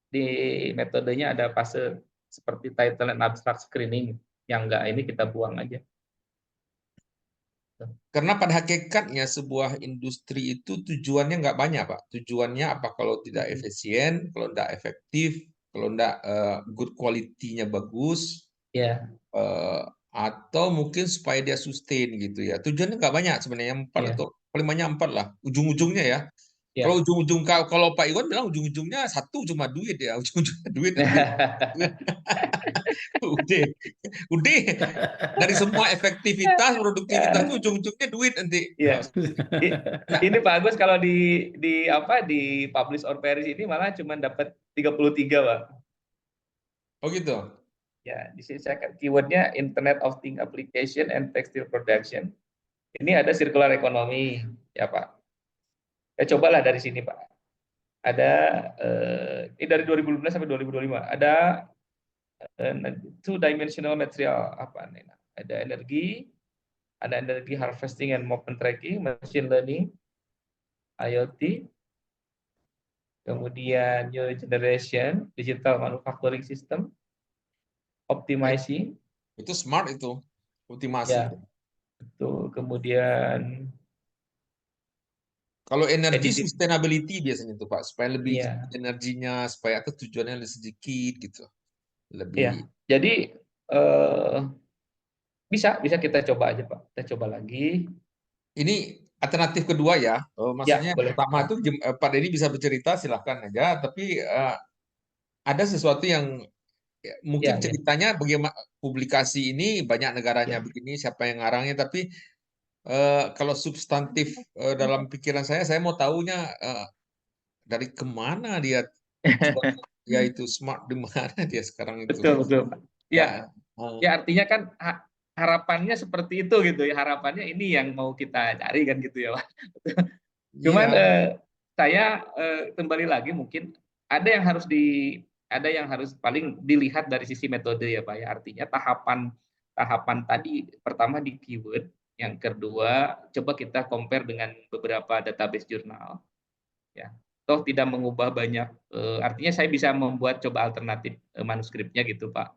Speaker 3: Di metodenya ada fase seperti title and abstract screening yang enggak ini kita buang aja.
Speaker 1: Karena pada hakikatnya sebuah industri itu tujuannya nggak banyak, Pak. Tujuannya apa? Kalau tidak efisien, kalau tidak efektif, kalau tidak good quality-nya bagus,
Speaker 3: Ya,
Speaker 1: atau mungkin supaya dia sustain gitu ya. Tujuannya nggak banyak sebenarnya, empat
Speaker 3: ya,
Speaker 1: atau paling banyak empat lah. Ujung-ujungnya ya. Kalau
Speaker 3: ya.
Speaker 1: ujung-ujung kalau Pak Iwan bilang ujung-ujungnya satu cuma duit ya, ujung-ujungnya duit nanti. Udah, udah dari semua efektivitas, produktivitas itu ujung-ujungnya duit nanti.
Speaker 3: Ya.
Speaker 1: Nah,
Speaker 3: Ini Pak Agus kalau di apa di publish or perish ini malah cuma dapat 33, Pak.
Speaker 1: oh gitu.
Speaker 3: Ya, di sini saya keywordnya Internet of Things Application and Textile Production. Ini ada circular economy, ya Pak. Ya cobalah dari sini Pak. Ada ini dari 2012 sampai 2025. Ada two dimensional material apa nih? Ada energi harvesting and movement tracking, machine learning, IoT, kemudian new generation, digital manufacturing system, optimizing,
Speaker 1: Itu smart itu, ultimasi.
Speaker 3: ya betul. Kemudian
Speaker 1: Kalau energi
Speaker 3: editing,
Speaker 1: sustainability biasanya tuh Pak, supaya lebih
Speaker 3: ya,
Speaker 1: energinya, supaya ke tujuannya lebih sedikit gitu.
Speaker 3: ya.
Speaker 1: Lebih.
Speaker 3: Jadi eh, bisa kita coba aja Pak. Kita coba lagi.
Speaker 1: Ini alternatif kedua ya.
Speaker 3: Ya,
Speaker 1: Maksudnya yang
Speaker 3: boleh.
Speaker 1: pertama itu Pak Denny bisa bercerita silahkan aja, tapi ada sesuatu yang ya,
Speaker 3: Ya,
Speaker 1: mungkin
Speaker 3: ya,
Speaker 1: ceritanya bagaimana publikasi ini banyak negaranya
Speaker 3: ya.
Speaker 1: begini, siapa yang ngarangnya, tapi kalau substantif dalam pikiran saya mau tahunya dari kemana dia coba ya itu smart di mana dia sekarang itu.
Speaker 3: Betul, betul Pak. Ya,
Speaker 1: Ya, eh,
Speaker 3: ya artinya kan harapannya seperti itu gitu ya. Harapannya ini yang mau kita cari kan gitu ya Pak. Cuman
Speaker 1: iya,
Speaker 3: saya kembali lagi mungkin ada yang harus ada yang harus paling dilihat dari sisi metode ya Pak ya. Artinya tahapan tadi pertama di keyword, yang kedua coba kita compare dengan beberapa database jurnal ya. Toh tidak mengubah banyak artinya saya bisa membuat coba alternatif manuskripnya gitu Pak.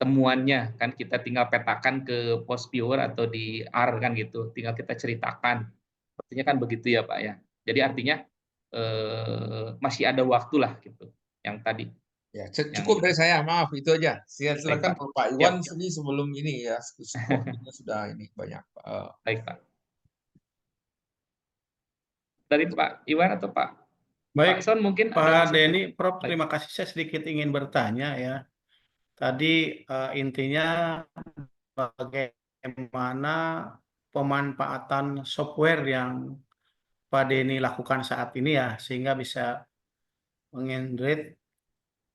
Speaker 3: Temuannya kan kita tinggal petakan ke Postpure atau di R kan gitu. Tinggal kita ceritakan. Artinya kan begitu ya Pak ya. Jadi artinya masih ada waktu lah gitu. Yang tadi
Speaker 1: ya
Speaker 3: yang
Speaker 1: cukup dari saya, maaf itu aja.
Speaker 3: baik
Speaker 1: Silakan
Speaker 3: Pak.
Speaker 1: Pak
Speaker 3: Siap,
Speaker 1: Iwan
Speaker 3: siap.
Speaker 1: sini sebelum ini ya waktunya sudah ini banyak.
Speaker 3: Baik Pak. Dari Pak Iwan atau Pak
Speaker 4: Baik,
Speaker 3: Son mungkin ada
Speaker 4: Pak
Speaker 3: masukan.
Speaker 4: Denny, Prof,
Speaker 3: Baik.
Speaker 4: terima kasih. Saya sedikit ingin bertanya ya. Tadi intinya bagaimana pemanfaatan software yang Pak Denny lakukan saat ini ya, sehingga bisa mengenerate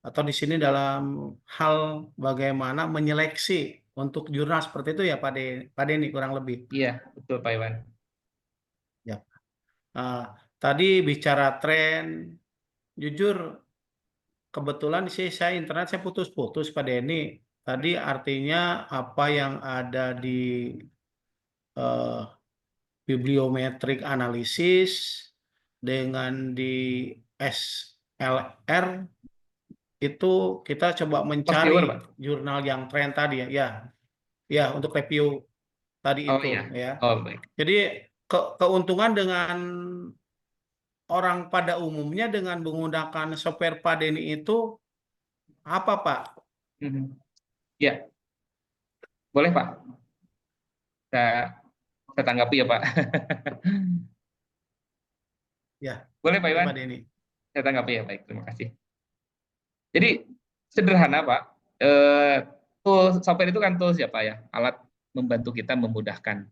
Speaker 4: atau di sini dalam hal bagaimana menyeleksi untuk jurnal seperti itu ya Pak Denny kurang lebih.
Speaker 3: Iya, betul Pak Iwan.
Speaker 4: Ya. Nah, tadi bicara tren, jujur kebetulan sih saya internet saya putus-putus Pak Denny. Tadi artinya apa yang ada di eh, bibliometrik analisis dengan di SLR itu kita coba mencari
Speaker 3: Postpure Pak.
Speaker 4: jurnal yang tren tadi ya. Ya, ya untuk review tadi
Speaker 3: Oh
Speaker 4: itu
Speaker 3: iya.
Speaker 4: ya.
Speaker 3: Oh baik.
Speaker 4: Jadi keuntungan dengan orang pada umumnya dengan menggunakan software Pak Denny itu apa Pak?
Speaker 3: Mhm. Ya, boleh Pak. Saya tanggapi ya Pak.
Speaker 4: Ya,
Speaker 3: Boleh Pak
Speaker 4: ya
Speaker 3: Iwan.
Speaker 4: Pak Denny.
Speaker 3: Saya tanggapi ya, baik. Terima kasih. Jadi sederhana Pak. Software itu kan tools ya Pak ya, alat membantu kita memudahkan.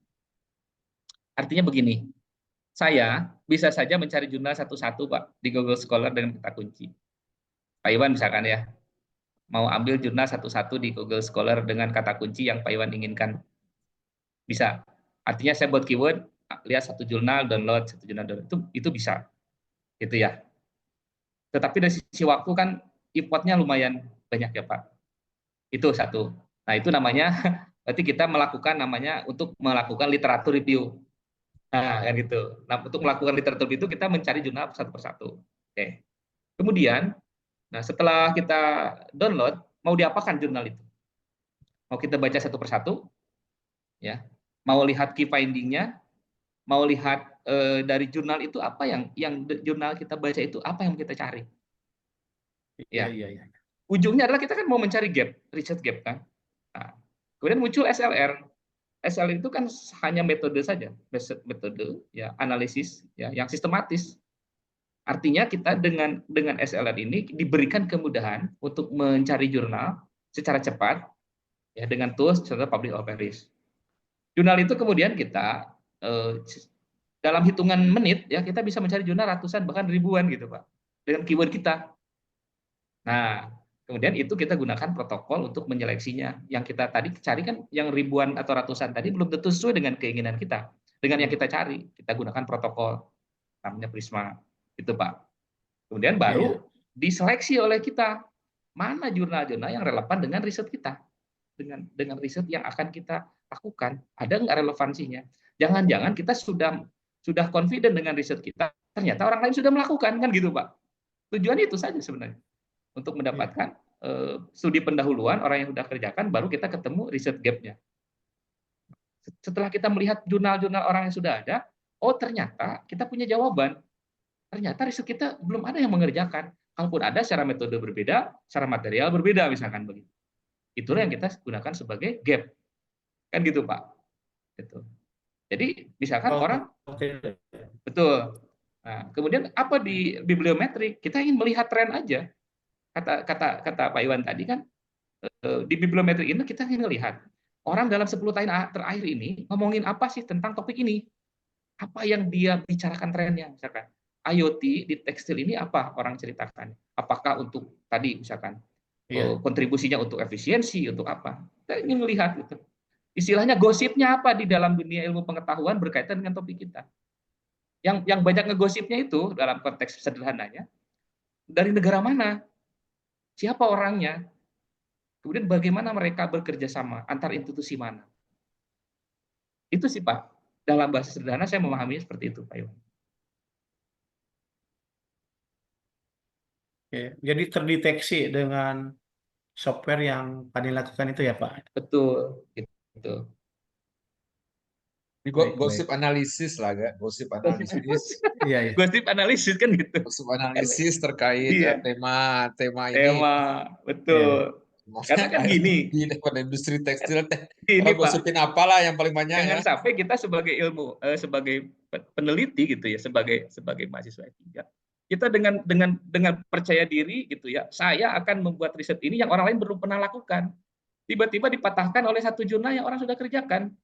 Speaker 3: Artinya begini, saya bisa saja mencari jurnal satu-satu Pak di Google Scholar dengan kata kunci. Pak Iwan misalkan ya, mau ambil jurnal satu-satu di Google Scholar dengan kata kunci yang Pak Iwan inginkan. Bisa. Artinya saya buat keyword, lihat satu jurnal, download, satu jurnal, download. Itu bisa. Gitu ya. Tetapi dari sisi waktu kan importnya lumayan banyak ya Pak. Itu satu. Nah itu namanya Berarti kita melakukan namanya untuk melakukan literatur review. Nah, kan gitu. Nah, untuk melakukan literatur review itu kita mencari jurnal satu persatu. Oke. Kemudian, nah setelah kita download, mau diapakan jurnal itu? Mau kita baca satu persatu, ya. Mau lihat key finding-nya, mau lihat dari jurnal itu apa yang jurnal kita baca itu apa yang kita cari. Ya.
Speaker 4: Iya.
Speaker 3: Ujungnya adalah kita kan mau mencari gap, research gap kan. Nah, kemudian muncul SLR. SLR itu kan hanya metode saja, metode ya analisis ya yang sistematis. Artinya kita dengan SLR ini diberikan kemudahan untuk mencari jurnal secara cepat ya dengan tools contoh publish or perish. Jurnal itu kemudian kita dalam hitungan menit ya kita bisa mencari jurnal ratusan bahkan ribuan gitu Pak dengan keyword kita. Nah, kemudian itu kita gunakan protokol untuk menyeleksinya. Yang kita tadi cari kan yang ribuan atau ratusan tadi belum tentu sesuai dengan keinginan kita. Dengan yang kita cari, kita gunakan protokol namanya Prisma. Itu Pak. Kemudian baru diseleksi oleh kita mana jurnal-jurnal yang relevan dengan riset kita. Dengan riset yang akan kita lakukan. Ada nggak relevansinya? Jangan-jangan kita sudah confident dengan riset kita, ternyata orang lain sudah melakukan kan gitu Pak. Tujuan itu saja sebenarnya. Untuk mendapatkan studi pendahuluan orang yang sudah kerjakan, baru kita ketemu riset gap-nya. Setelah kita melihat jurnal-jurnal orang yang sudah ada, oh ternyata kita punya jawaban. Ternyata riset kita belum ada yang mengerjakan. Kalaupun ada secara metode berbeda, secara material berbeda misalkan begitu. Itulah yang kita gunakan sebagai gap. Kan gitu Pak. Gitu. Jadi misalkan orang betul. Nah, kemudian apa di bibliometrik? Kita ingin melihat tren aja. Kata Pak Iwan tadi kan di bibliometrik ini kita ingin melihat orang dalam 10 tahun terakhir ini ngomongin apa sih tentang topik ini, apa yang dia bicarakan trennya, misalkan IoT di tekstil ini apa orang ceritakan, apakah untuk tadi misalkan kontribusinya untuk efisiensi, untuk apa, kita ingin melihat gitu. Istilahnya gosipnya apa di dalam dunia ilmu pengetahuan berkaitan dengan topik kita. Yang banyak ngegosipnya itu dalam konteks sederhananya dari negara mana, siapa orangnya, kemudian bagaimana mereka bekerja sama antar institusi mana. Itu sih Pak, dalam bahasa sederhana saya memahaminya seperti itu Pak Iwan.
Speaker 4: Oke, jadi terdeteksi dengan software yang Pak lakukan itu ya Pak?
Speaker 3: Betul, gitu.
Speaker 1: Gosip analisis lah, gosip analisis.
Speaker 4: Iya.
Speaker 3: Gosip analisis kan gitu.
Speaker 1: Gosip analisis terkait tema ini.
Speaker 3: Tema, betul. Karena kan gini.
Speaker 1: Di industri tekstil
Speaker 3: ini
Speaker 1: gosipin apalah yang paling banyak.
Speaker 3: Jangan sampai kita sebagai sebagai peneliti gitu ya, sebagai mahasiswa S3. Kita dengan percaya diri gitu ya, saya akan membuat riset ini yang orang lain belum pernah lakukan. Tiba-tiba dipatahkan oleh satu jurnal yang orang sudah kerjakan.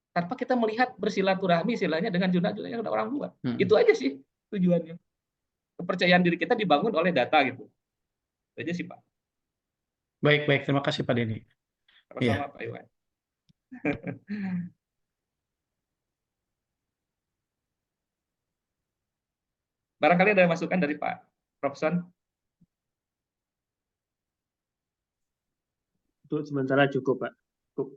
Speaker 3: Tanpa kita melihat bersilaturahmi istilahnya dengan jurnal-jurnal yang sudah orang buat. Itu aja sih tujuannya. Kepercayaan diri kita dibangun oleh data gitu. Itu aja sih Pak.
Speaker 4: Baik. Terima kasih Pak Denny.
Speaker 3: Sama-sama Pak Iwan. Barangkali ada masukan dari Pak Robson?
Speaker 5: Untuk sementara cukup, Pak. Cukup.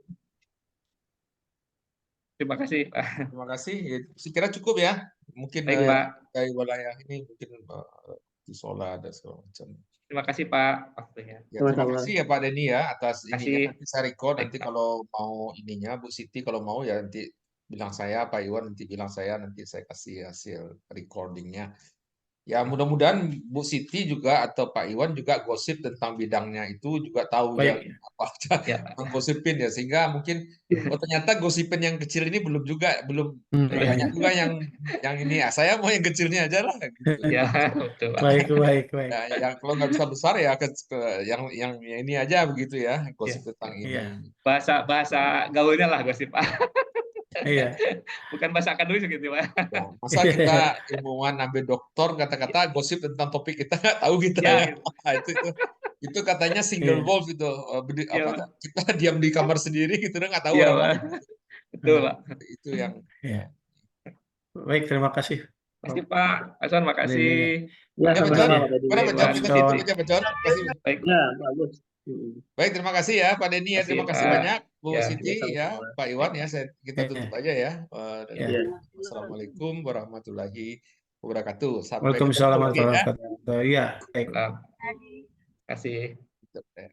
Speaker 3: Terima kasih, Pak.
Speaker 1: Terima kasih. Saya kira cukup ya. Mungkin dari wilayah ini mungkin di Sola ada segala macam.
Speaker 3: Terima kasih Pak waktunya.
Speaker 1: Ya, terima kasih ya Pak Denny ya atas ininya. Nanti saya record nanti
Speaker 3: Pak.
Speaker 1: kalau mau ininya Bu Siti kalau mau ya nanti bilang saya, Pak Iwan nanti bilang saya, nanti saya kasih hasil recordingnya. Ya mudah-mudahan Bu Siti juga atau Pak Iwan juga gosip tentang bidangnya itu juga tahu yang apa aja menggosipin ya, sehingga mungkin ternyata gosipin yang kecil ini belum banyak juga yang ini ya, saya mau yang kecilnya aja lah gitu.
Speaker 3: Ya, betul, Pak.
Speaker 4: Baik.
Speaker 1: Ya, yang kalau nggak besar ya yang ini aja begitu ya, gosip tentang ini.
Speaker 3: Bahasa gaulnya lah gosip Pak.
Speaker 4: Iya.
Speaker 3: Bukan bahasa akademis gitu Pak.
Speaker 1: Ya, masa kita ilmuwan ambil doktor kata-kata gosip tentang topik kita nggak tahu kita ya. Itu katanya single wolf itu kita diam di kamar sendiri gitu nggak tahu orang lain.
Speaker 3: Betul Pak.
Speaker 1: Itu yang.
Speaker 4: Baik, terima kasih.
Speaker 3: Terima kasih Pak Hasan, makasih.
Speaker 5: Ya, sama-sama.
Speaker 1: Baik, terima kasih ya Pak Denny ya, terima kasih banyak. Bu
Speaker 3: Ya,
Speaker 1: Siti, ya,
Speaker 5: sama-sama.
Speaker 1: Pak Iwan, ya, kita tutup aja ya. Dan
Speaker 3: ya.
Speaker 5: Ya.
Speaker 1: Assalamualaikum warahmatullahi wabarakatuh. Sampai
Speaker 4: Waalaikumsalam
Speaker 1: ketemu lagi ya.
Speaker 4: warahmatullahi wabarakatuh. Iya, baik.
Speaker 3: Terima kasih.
Speaker 1: Gitu, ya.